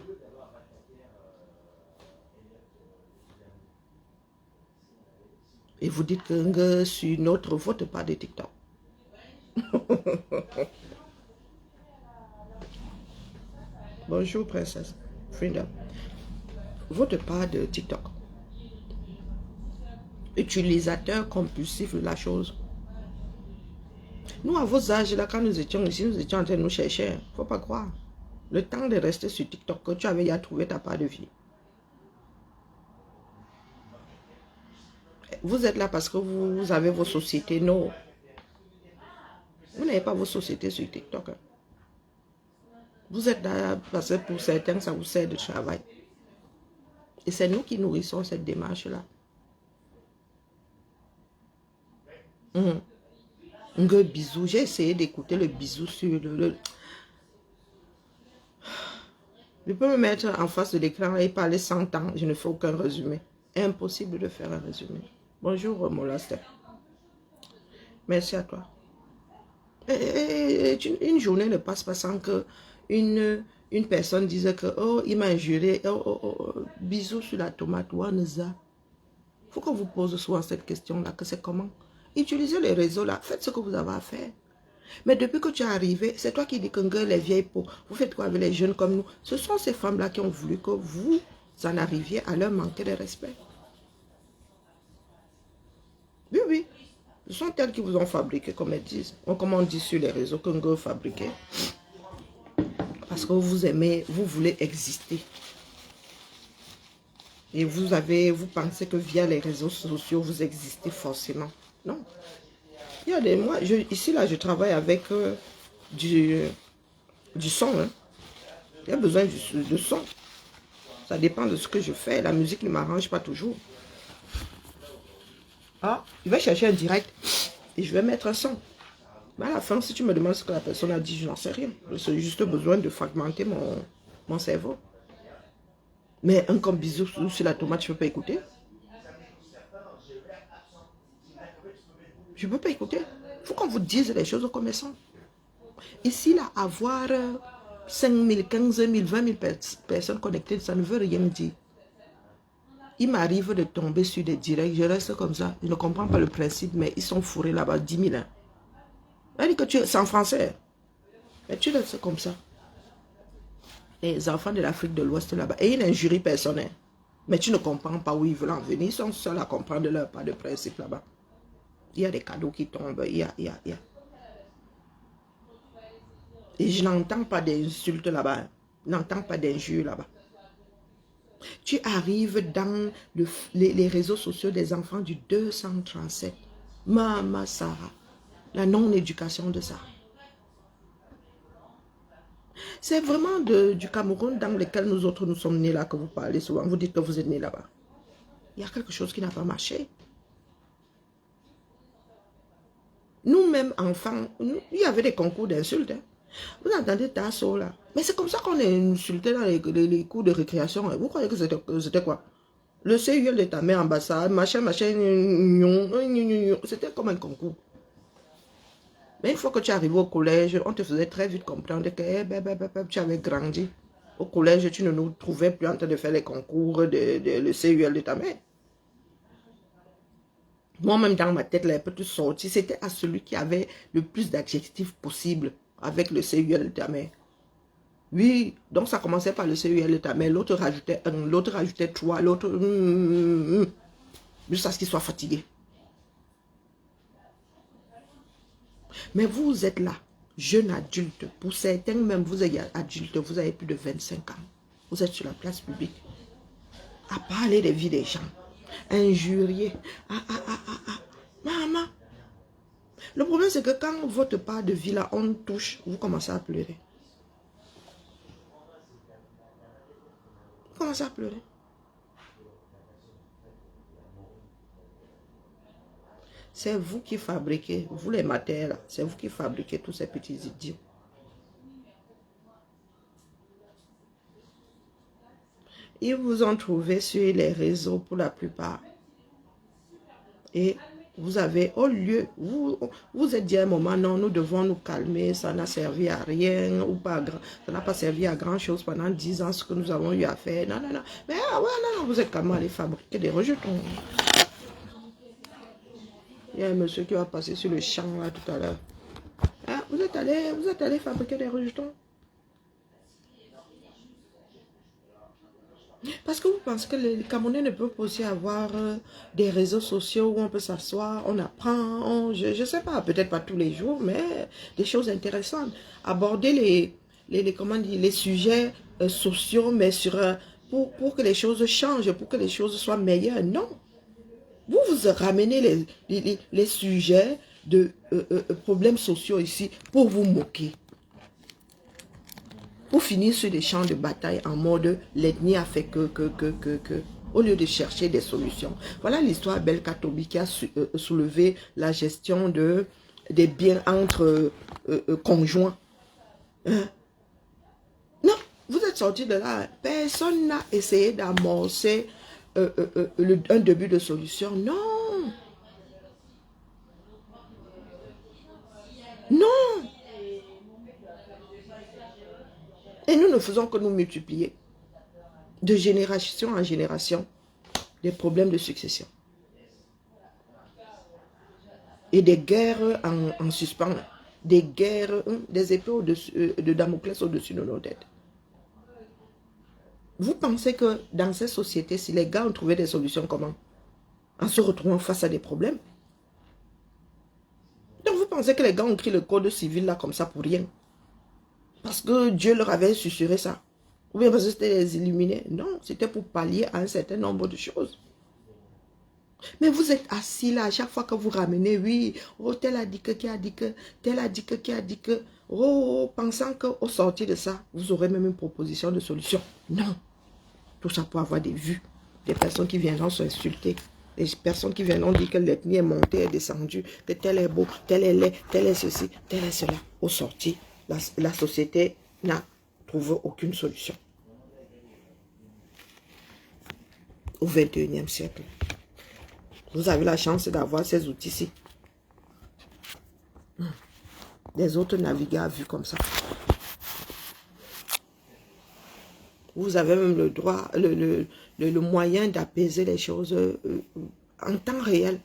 Et vous dites que sur notre vote pas de TikTok. Bonjour, princesse. Frida. Votre part de TikTok. Utilisateur compulsif de la chose. Nous, à vos âges, là, quand nous étions ici, nous étions en train de nous chercher. Faut pas croire. Le temps de rester sur TikTok, que tu avais ya trouvé ta part de vie. Vous êtes là parce que vous avez vos sociétés. Non. Vous n'avez pas vos sociétés sur TikTok. Hein. Vous êtes là parce que pour certains, ça vous sert de travail. Et c'est nous qui nourrissons cette démarche-là. Un bisou. J'ai essayé d'écouter le bisou sur le... Je peux me mettre en face de l'écran et parler 100 ans. Je ne fais aucun résumé. Impossible de faire un résumé. Bonjour, Molaster. Merci à toi. Une journée ne passe pas sans que une personne dise que oh, il m'a injuré. Bisous sur la tomate. Il faut qu'on vous pose souvent cette question-là, que c'est comment. Utilisez les réseaux là, faites ce que vous avez à faire. Mais depuis que tu es arrivé, c'est toi qui dis que les vieilles peaux, vous faites quoi avec les jeunes comme nous? Ce sont ces femmes-là qui ont voulu que vous en arriviez à leur manquer de respect. Oui, oui. Ce sont elles qui vous ont fabriqué, comme elles disent. Comme on dit sur les réseaux, que vous fabriquez. Parce que vous aimez, vous voulez exister. Et vous pensez que via les réseaux sociaux, vous existez forcément. Non. Il y a des mois, ici là, je travaille avec du son. Hein. Il y a besoin de son. Ça dépend de ce que je fais. La musique ne m'arrange pas toujours. Ah, je vais chercher un direct et je vais mettre un son. Mais à la fin, si tu me demandes ce que la personne a dit, je n'en sais rien. J'ai juste besoin de fragmenter mon cerveau. Mais un comme bisou sur la tomate, je ne peux pas écouter. Je ne peux pas écouter. Il faut qu'on vous dise les choses comme elles sont. Ici, là, avoir 5 000, 15 000, 20 000 personnes connectées, ça ne veut rien dire. Il m'arrive de tomber sur des directs, je reste comme ça. Je ne comprends pas le principe, mais ils sont fourrés là-bas, 10 000. Hein. Elle dit que c'est en français. Mais tu restes comme ça. Les enfants de l'Afrique de l'Ouest là-bas, et ils n'injurient personne. Hein. Mais tu ne comprends pas où ils veulent en venir. Ils sont seuls à comprendre leur part de principe là-bas. Il y a des cadeaux qui tombent, il y a. Et je n'entends pas d'insultes là-bas. Je n'entends pas d'injures là-bas. Tu arrives dans les réseaux sociaux des enfants du 237. Mama Sarah. La non-éducation de ça. C'est vraiment du Cameroun dans lequel nous autres nous sommes nés là que vous parlez souvent. Vous dites que vous êtes nés là-bas. Il y a quelque chose qui n'a pas marché. Nous-mêmes, enfants, il y avait des concours d'insultes. Hein. Vous entendez Tasso là. Mais c'est comme ça qu'on est insulté dans les cours de récréation. Vous croyez que c'était quoi? Le CUL de ta mère ambassade, machin, c'était comme un concours. Mais une fois que tu arrives au collège, on te faisait très vite comprendre que tu avais grandi. Au collège, tu ne nous trouvais plus en train de faire les concours le CUL de ta mère. Moi-même, dans ma tête, les petites sorties, c'était à celui qui avait le plus d'adjectifs possible avec le CUL de ta mère. Oui, donc ça commençait par le CUL de ta mère, l'autre rajoutait 1, l'autre rajoutait 3, l'autre... jusqu'à ce qu'il soit fatigué. Mais vous êtes là, jeune adulte. Pour certains, même vous êtes adulte, vous avez plus de 25 ans. Vous êtes sur la place publique. À parler des vies des gens. Injurier. Maman. Le problème, c'est que quand votre part de vie là, on touche, vous commencez à pleurer. Vous commencez à pleurer. C'est vous qui fabriquez, vous les matères là, c'est vous qui fabriquez tous ces petits idiots. Ils vous ont trouvé sur les réseaux pour la plupart. Et vous avez, au lieu, vous êtes dit à un moment, non, nous devons nous calmer, ça n'a servi à rien, ou pas, ça n'a pas servi à grand chose pendant 10 ans, ce que nous avons eu à faire. Non, non, non. Mais ouais, non, vous êtes calmement allé fabriquer des rejetons. Il y a un monsieur qui va passer sur le champ là tout à l'heure. vous êtes allé fabriquer des rejetons. Parce que vous pensez que les Camerounais ne peuvent pas aussi avoir des réseaux sociaux où on peut s'asseoir, on apprend, je ne sais pas, peut-être pas tous les jours, mais des choses intéressantes. Aborder comment dire, les sujets sociaux, mais pour que les choses changent, pour que les choses soient meilleures. Non. Vous ramenez les sujets de problèmes sociaux ici pour vous moquer. Pour finir sur des champs de bataille en mode l'ethnie a fait que, au lieu de chercher des solutions. Voilà l'histoire Bel Katobi qui a soulevé la gestion des biens entre conjoints. Hein? Non, vous êtes sortis de là. Personne n'a essayé d'amorcer un début de solution. Non. Non. Et nous ne faisons que nous multiplier de génération en génération des problèmes de succession. Et des guerres en suspens, des guerres, des épées de Damoclès au-dessus de nos têtes. Vous pensez que dans ces sociétés, si les gars ont trouvé des solutions comment? En se retrouvant face à des problèmes. Donc vous pensez que les gars ont écrit le code civil là comme ça pour rien? Parce que Dieu leur avait susurré ça. Ou bien parce que c'était les illuminés. Non, c'était pour pallier à un certain nombre de choses. Mais vous êtes assis là, à chaque fois que vous ramenez, oui, oh, tel a dit que, qui a dit que, tel a dit que, qui a dit que, oh, pensant qu'au sortir de ça, vous aurez même une proposition de solution. Non. Tout ça pour avoir des vues. Des personnes qui viendront s'insulter. Des personnes qui viendront dire que l'ethnie est montée, est descendue, que tel est beau, tel est laid, tel est ceci, tel est cela. Au sortir, la société n'a trouvé aucune solution. Au 21e siècle. Vous avez la chance d'avoir ces outils-ci. Les autres naviguent à vue comme ça. Vous avez même le droit, le moyen d'apaiser les choses en temps réel.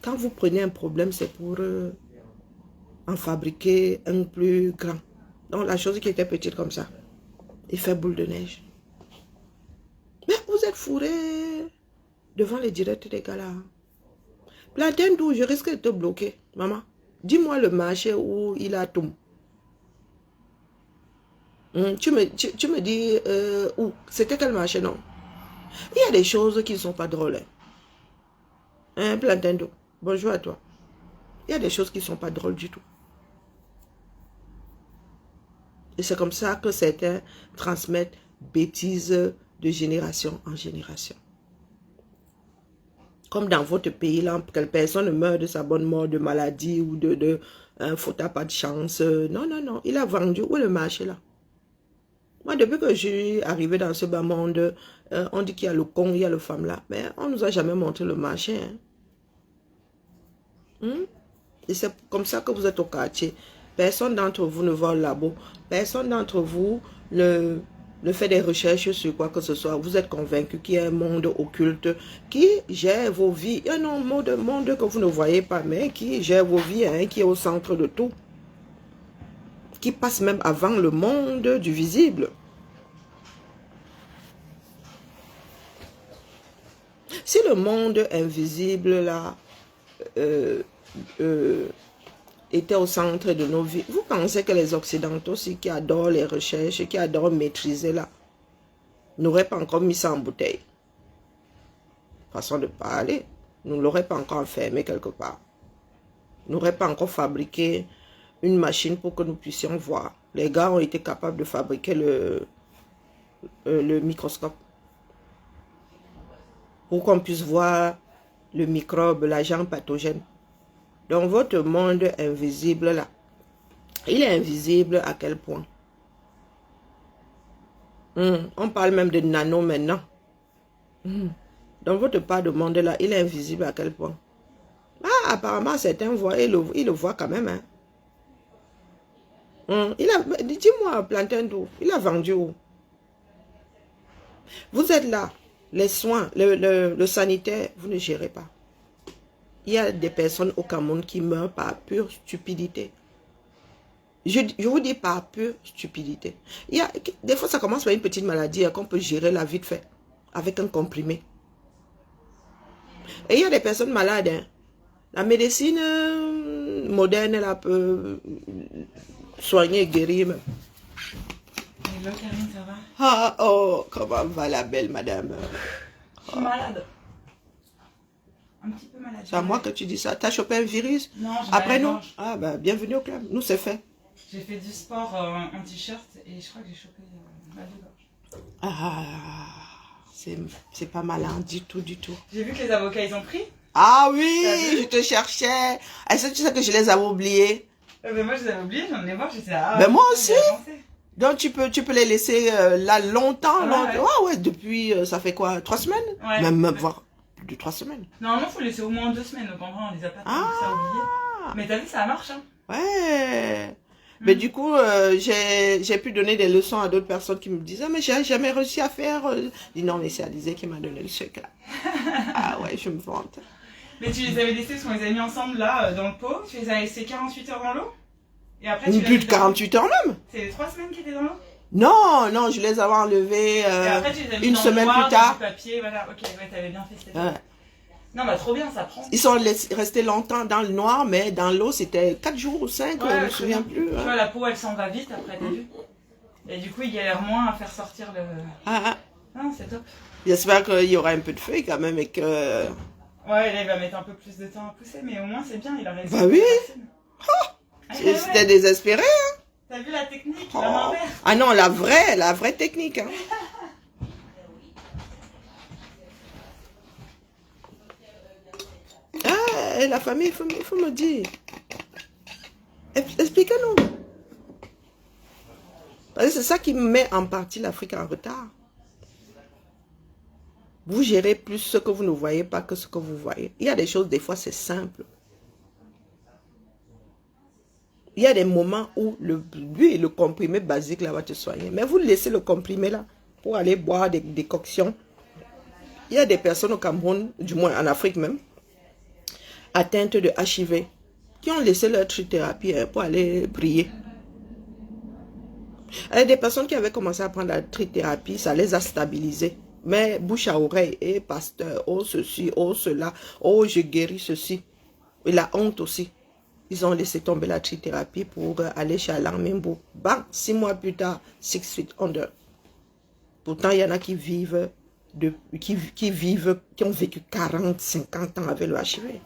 Quand vous prenez un problème, c'est pour en fabriquer un plus grand. Donc la chose qui était petite comme ça, il fait boule de neige. Mais vous êtes fourrés devant les directs des gars là. Plantain d'où je risque de te bloquer, maman. Dis-moi le marché où il a tout. Tu me dis où? C'était quel marché, non? Il y a des choses qui ne sont pas drôles. Hein, Plantain d'eau. Bonjour à toi. Il y a des choses qui ne sont pas drôles du tout. Et c'est comme ça que certains transmettent bêtises de génération en génération. Comme dans votre pays, là, quelle personne ne meurt de sa bonne mort, de maladie ou de faute à pas de chance. Non, non, non. Il a vendu. Où est le marché là? Moi, depuis que je suis arrivé dans ce bas monde, on dit qu'il y a le con, il y a le femme là. Mais on ne nous a jamais montré le marché. Hein? Et c'est comme ça que vous êtes au quartier. Personne d'entre vous ne va au labo. Personne d'entre vous ne fait des recherches sur quoi que ce soit. Vous êtes convaincu qu'il y a un monde occulte qui gère vos vies. Il y a un monde que vous ne voyez pas, mais qui gère vos vies, hein, qui est au centre de tout. Qui passe même avant le monde du visible. Si le monde invisible là était au centre de nos vies, vous pensez que les Occidentaux aussi qui adorent les recherches, qui adorent maîtriser là, n'auraient pas encore mis ça en bouteille? Façon de parler, nous ne l'auraient pas encore enfermé quelque part. N'auraient pas encore fabriqué une machine pour que nous puissions voir. Les gars ont été capables de fabriquer le microscope. Pour qu'on puisse voir le microbe, l'agent pathogène. Donc votre monde invisible là, il est invisible à quel point? On parle même de nano maintenant. Dans votre part de monde là, il est invisible à quel point? Ah, apparemment certains voient, ils le voient quand même. Hein. Dis-moi, Plantain d'où? Il a vendu où? Vous êtes là, les soins, le sanitaire, vous ne gérez pas. il y a des personnes au Cameroun qui meurent par pure stupidité. Je vous dis par pure stupidité. Des fois, ça commence par une petite maladie qu'on peut gérer la vite fait avec un comprimé. Et il y a des personnes malades. Hein. La médecine moderne, elle peut soigner et guérir même. Hello Karine, ça va? Ah, oh, comment va la belle madame? Je suis malade. Un petit peu malade. C'est à moi que tu dis ça. T'as chopé un virus? Non, j'ai Après mal à la nous? gorge. Ah, bah, bienvenue au club. Nous, c'est fait. J'ai fait du sport en t-shirt et je crois que j'ai chopé mal de gorge. Ah, c'est pas malin du tout, du tout. J'ai vu que les avocats, ils ont pris. Ah oui, T'as vu? je te cherchais. Est-ce que tu sais que je les avais oubliés? Mais moi, je les avais oubliés, j'en ai marre, j'étais là. Mais moi putain, aussi. j'y avais pensé. Donc, tu peux les laisser là longtemps. Ah, longtemps. ouais. Ouais, depuis, ça fait quoi? 3 semaines? Ouais. Même voire plus de 3 semaines. Normalement, il faut laisser au moins 2 semaines, donc en vrai, on les a pas tant Ah. que ça oubliés. Mais t'as vu, ça marche, hein. Ouais. Mais du coup, j'ai pu donner des leçons à d'autres personnes qui me disaient, mais j'ai jamais réussi à faire. Je dis non, mais c'est Alizé qui m'a donné le secret. Ah ouais, je me vante. Mais tu les avais laissés parce qu'on les a mis ensemble là, dans le pot. Tu les as laissés 48 heures dans l'eau. Et après, tu les as Plus mis de dans- 48 heures même. C'est les 3 semaines qui étaient dans l'eau. Non, non, je les avais enlevés Et après, tu les as mis une dans semaine le noir, plus tard. dans du papier, voilà. Ok, ouais, t'avais bien fait cette Ouais. Non, bah trop bien, ça prend. Ils sont restés longtemps dans le noir, mais dans l'eau, c'était 4 jours ou 5, Ouais, je me très souviens bien. plus. Tu Hein. vois, la peau, elle s'en va vite après, t'as vu. Et du coup, il galère moins à faire sortir le... Ah, ah. Non, c'est top. J'espère qu'il y aura un peu de feuilles quand même et que... Ouais, là, il va mettre un peu plus de temps à pousser, mais au moins, c'est bien, il a réussi. Bah oui. Ah, C'était désespéré. Hein. T'as vu la technique, Oh. la main verte. Ah non, la vraie technique. Hein. Ah, et la famille, il faut me dire. Expliquez-nous. Parce que c'est ça qui met en partie l'Afrique en retard. Vous gérez plus ce que vous ne voyez pas que ce que vous voyez. Il y a des choses, des fois, c'est simple. Il y a des moments où le comprimé basique là va te soigner. Mais vous laissez le comprimé là pour aller boire des décoctions. Il y a des personnes au Cameroun, du moins en Afrique même, atteintes de HIV, qui ont laissé leur trithérapie pour aller prier. Il y a des personnes qui avaient commencé à prendre la trithérapie, ça les a stabilisés. Mais bouche à oreille, et pasteur, oh ceci, oh cela, oh je guéris ceci. Et la honte aussi. Ils ont laissé tomber la trithérapie pour aller chez Alain Mimbo. Bam, 6 mois plus tard, 6 feet under. Pourtant, il y en a qui vivent, qui ont vécu 40, 50 ans avec le HIV.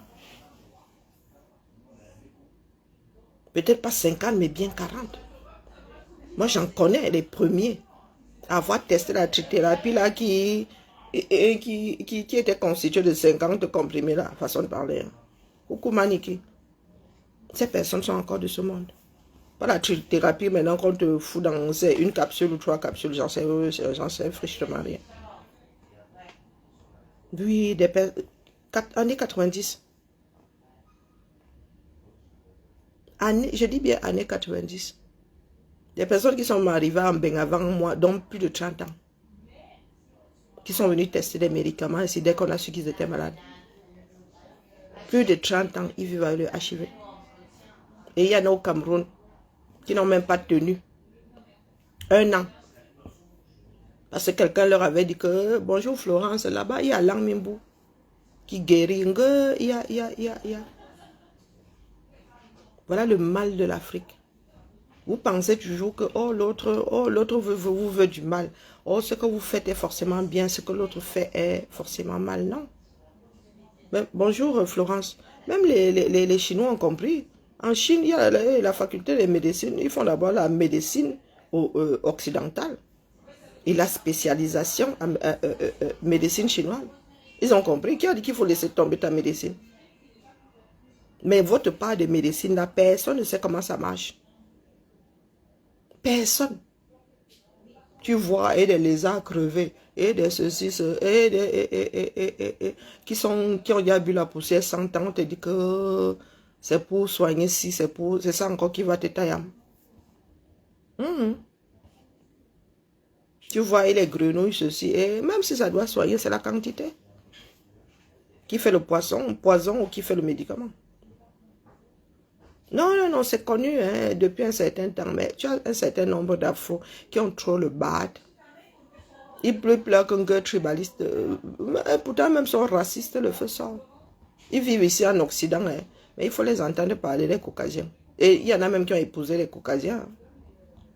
Peut-être pas 50, mais bien 40. Moi, j'en connais les premiers à avoir testé la trithérapie là, qui était constituée de 50 comprimés là, façon de parler. Coucou Maniki. Ces personnes sont encore de ce monde. Pas la trithérapie maintenant qu'on te fout dans une capsule ou 3 capsules, j'en sais frichement rien. Oui, années 90. Je dis bien années 90. Des personnes qui sont arrivées en Bénin avant moi, dont plus de 30 ans, qui sont venus tester des médicaments et c'est dès qu'on a su qu'ils étaient malades. Plus de 30 ans, ils vivent avec le HIV. Et il y en a au Cameroun qui n'ont même pas tenu 1 an. Parce que quelqu'un leur avait dit que bonjour Florence, là-bas il y a Lang Mimbu qui guérit. Voilà le mal de l'Afrique. Vous pensez toujours que l'autre vous veut du mal. Oh, ce que vous faites est forcément bien, ce que l'autre fait est forcément mal. Non. Mais, bonjour Florence. Même les Chinois ont compris. En Chine, il y a la faculté de médecine. Ils font d'abord la médecine occidentale et la spécialisation en médecine chinoise. Ils ont compris. Qui a dit qu'il faut laisser tomber ta médecine? Mais votre part de médecine, là, personne ne sait comment ça marche. Personne. Tu vois, et des lézards crevés, et des ceci, qui ont déjà bu la poussière 100 ans, on te dit que c'est pour soigner si, c'est ça encore qui va te tailler. Tu vois, et les grenouilles, ceci, et même si ça doit soigner, c'est la quantité Qui fait le poison ou qui fait le médicament? Non, non, non, c'est connu hein, depuis un certain temps, mais tu as un certain nombre d'afros qui ont trop le bad. Ils pleurent qu'un gars tribaliste. Pourtant, même son raciste le fait ça. Ils vivent ici en Occident, hein, mais il faut les entendre parler des Caucasiens. Et il y en a même qui ont épousé les Caucasiens.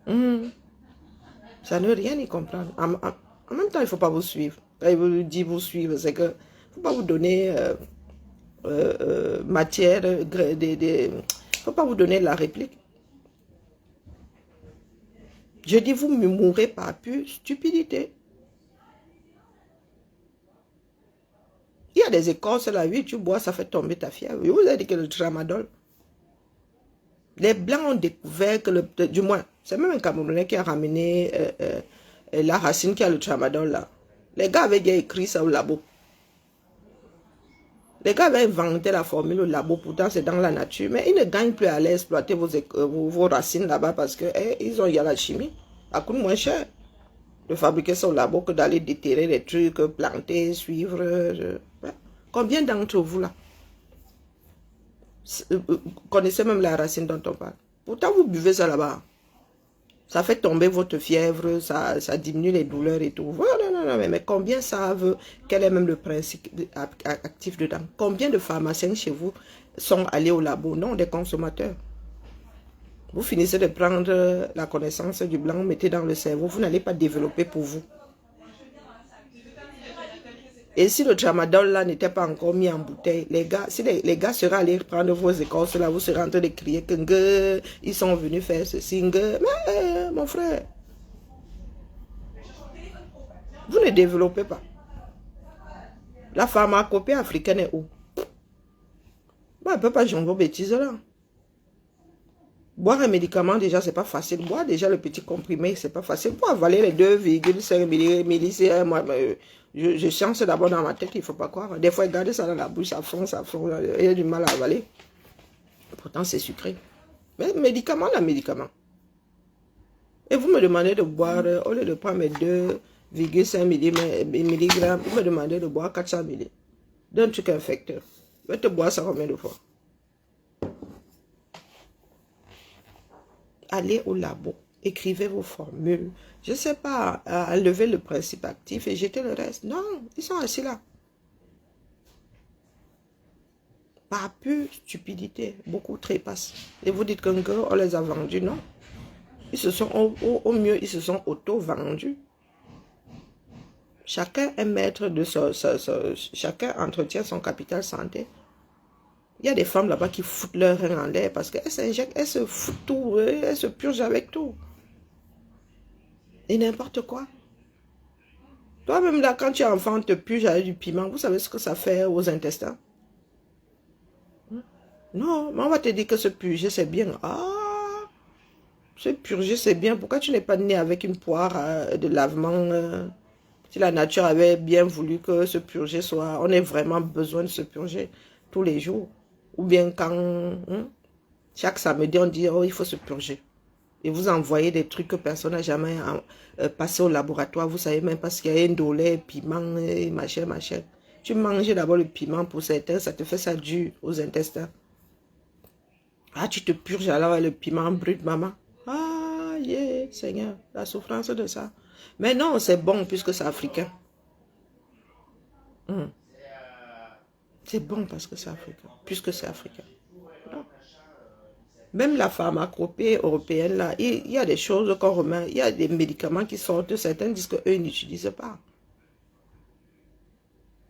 Ça ne veut rien y comprendre. En même temps, il ne faut pas vous suivre. Quand il vous dit vous suivre, c'est que il ne faut pas vous donner matière, il ne faut pas vous donner la réplique. Je dis, vous me mourrez par pure stupidité. Il y a des écorces, la vie, tu bois, ça fait tomber ta fièvre. Je vous ai dit que le tramadol. Les Blancs ont découvert que, du moins, c'est même un Camerounais qui a ramené la racine qui a le tramadol là. Les gars avaient déjà écrit ça au labo. Les gars avaient inventé la formule au labo, pourtant c'est dans la nature. Mais ils ne gagnent plus à aller exploiter vos racines là-bas parce que il y a la chimie. Ça coûte moins cher de fabriquer ça au labo que d'aller déterrer les trucs, planter, suivre. Combien d'entre vous là connaissez même la racine dont on parle? Pourtant vous buvez ça là-bas. Ça fait tomber votre fièvre, ça diminue les douleurs et tout. Non, mais combien savent quel est même le principe actif dedans? Combien de pharmaciens chez vous sont allés au labo? Non, des consommateurs. Vous finissez de prendre la connaissance du blanc, mettez dans le cerveau, vous n'allez pas développer pour vous. Et si le tramadol là n'était pas encore mis en bouteille, les gars, si les gars seraient allés prendre vos écorces là, vous serez en train de crier que ils sont venus faire ceci, mais mon frère, vous ne développez pas. La pharmacopée africaine est où? Bon, elle ne peut pas jouer vos bêtises là. Boire un médicament, déjà, c'est pas facile. Boire déjà le petit comprimé, c'est pas facile. Pour avaler les 2,5 ml, je chance d'abord dans ma tête, il ne faut pas croire. Des fois, garder ça dans la bouche, ça fond, il y a du mal à avaler. Pourtant, c'est sucré. Mais médicament, là, médicament. Et vous me demandez de boire, au lieu de prendre mes 2,5 mg, vous me demandez de boire 400 ml d'un truc infecteur. Je vais te boire ça combien de fois? Allez au labo, écrivez vos formules. Je ne sais pas, enlever le principe actif et jeter le reste. Non, ils sont assis là. Par pure stupidité, beaucoup trépassent. Et vous dites qu'un gars, on les a vendus, non. Ils se sont, au mieux, ils se sont auto-vendus. Chacun est maître de chacun entretient son capital santé. Il y a des femmes là-bas qui foutent leur rein en l'air parce qu'elles s'injectent, elles se foutent tout, elles se purgent avec tout. Et n'importe quoi. Toi-même là, quand tu es enfant, te purges avec du piment, vous savez ce que ça fait aux intestins? Non, mais on va te dire que se purger c'est bien. Ah, se purger c'est bien. Pourquoi tu n'es pas né avec une poire de lavement si la nature avait bien voulu que se purger soit... On ait vraiment besoin de se purger tous les jours. Ou bien quand, chaque samedi, on dit, oh, il faut se purger. Et vous envoyez des trucs que personne n'a jamais passé au laboratoire. Vous ne savez même pas ce qu'il y a, un dolé, piment, et machin. Tu manges d'abord le piment pour certains, ça te fait ça dur aux intestins. Ah, tu te purges alors le piment brut, maman. Ah, yeah, Seigneur, la souffrance de ça. Mais non, c'est bon puisque c'est africain. C'est bon parce que c'est africain, puisque c'est africain. Non. Même la pharmacopée européenne, là, il y a des choses qu'on remet, il y a des médicaments qui sortent, certains disent qu'eux n'utilisent pas.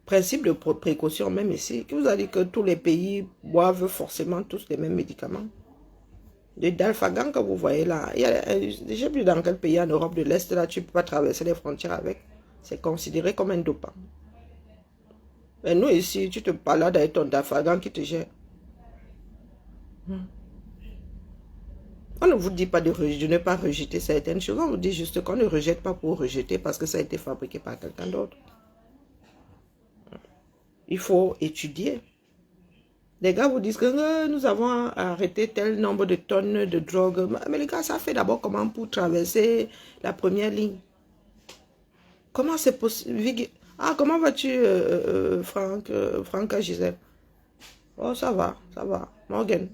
Principe de précaution, même ici, qui vous a dit que tous les pays boivent forcément tous les mêmes médicaments. Le Dalfagan que vous voyez là, je ne sais plus dans quel pays en Europe de l'Est, là, tu ne peux pas traverser les frontières avec. C'est considéré comme un dopant. Mais nous ici, tu te balades avec ton Dalfagan qui te gère. On ne vous dit pas de ne pas rejeter certaines choses. On vous dit juste qu'on ne rejette pas pour rejeter parce que ça a été fabriqué par quelqu'un d'autre. Il faut étudier. Les gars vous disent que nous avons arrêté tel nombre de tonnes de drogue. Mais les gars, ça fait d'abord comment pour traverser la première ligne? Comment c'est possible? Ah, comment vas-tu, Franck, Franck Gisèle? Oh, ça va, ça va. Morgan.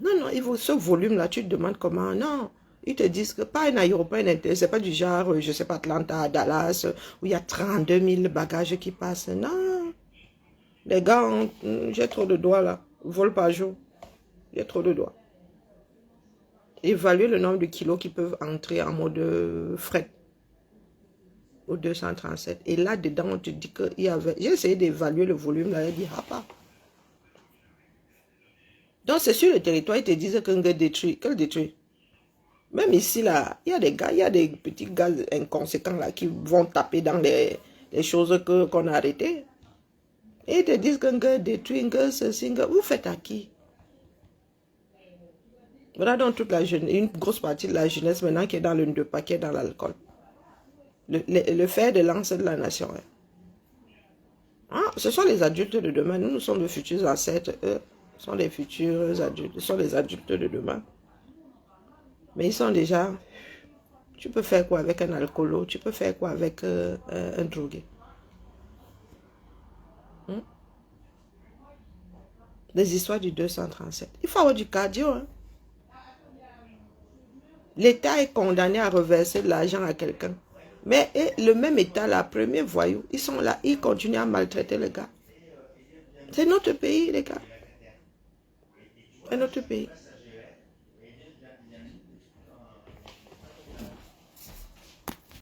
Non, non, il faut ce volume-là, tu te demandes comment. Non, ils te disent que pas un aéroport, c'est pas du genre, je sais pas, Atlanta, Dallas, où il y a 32 000 bagages qui passent. Non, les gars, j'ai trop de doigts là. Vol par jour. J'ai trop de doigts. Évaluer le nombre de kilos qui peuvent entrer en mode fret au 237. Et là-dedans, on te dit qu'il y avait... J'ai essayé d'évaluer le volume, là, il dit, ah pas. Donc, c'est sur le territoire, ils te disent qu'un gars détruit. Quel détruit? Même ici, là, il y a des gars, il y a des petits gars inconséquents, là, qui vont taper dans les choses qu'on a arrêtées. Et ils te disent qu'un gars détruit, un gars ceci, un gars... Vous faites à qui? Voilà donc toute la jeunesse, une grosse partie de la jeunesse maintenant qui est dans le ndepa, qui est dans l'alcool. Le fer de lance de la nation. Hein. Ah, ce sont les adultes de demain. Nous sommes les futurs ancêtres. Eux sont les futurs adultes. Ce sont les adultes de demain. Mais ils sont déjà... Tu peux faire quoi avec un alcoolo? Tu peux faire quoi avec un drogué? Des histoires du 237. Il faut avoir du cardio. Hein. L'État est condamné à reverser de l'argent à quelqu'un. Mais le même État, la premier voyou, ils sont là, ils continuent à maltraiter les gars. C'est notre pays, les gars. C'est notre pays.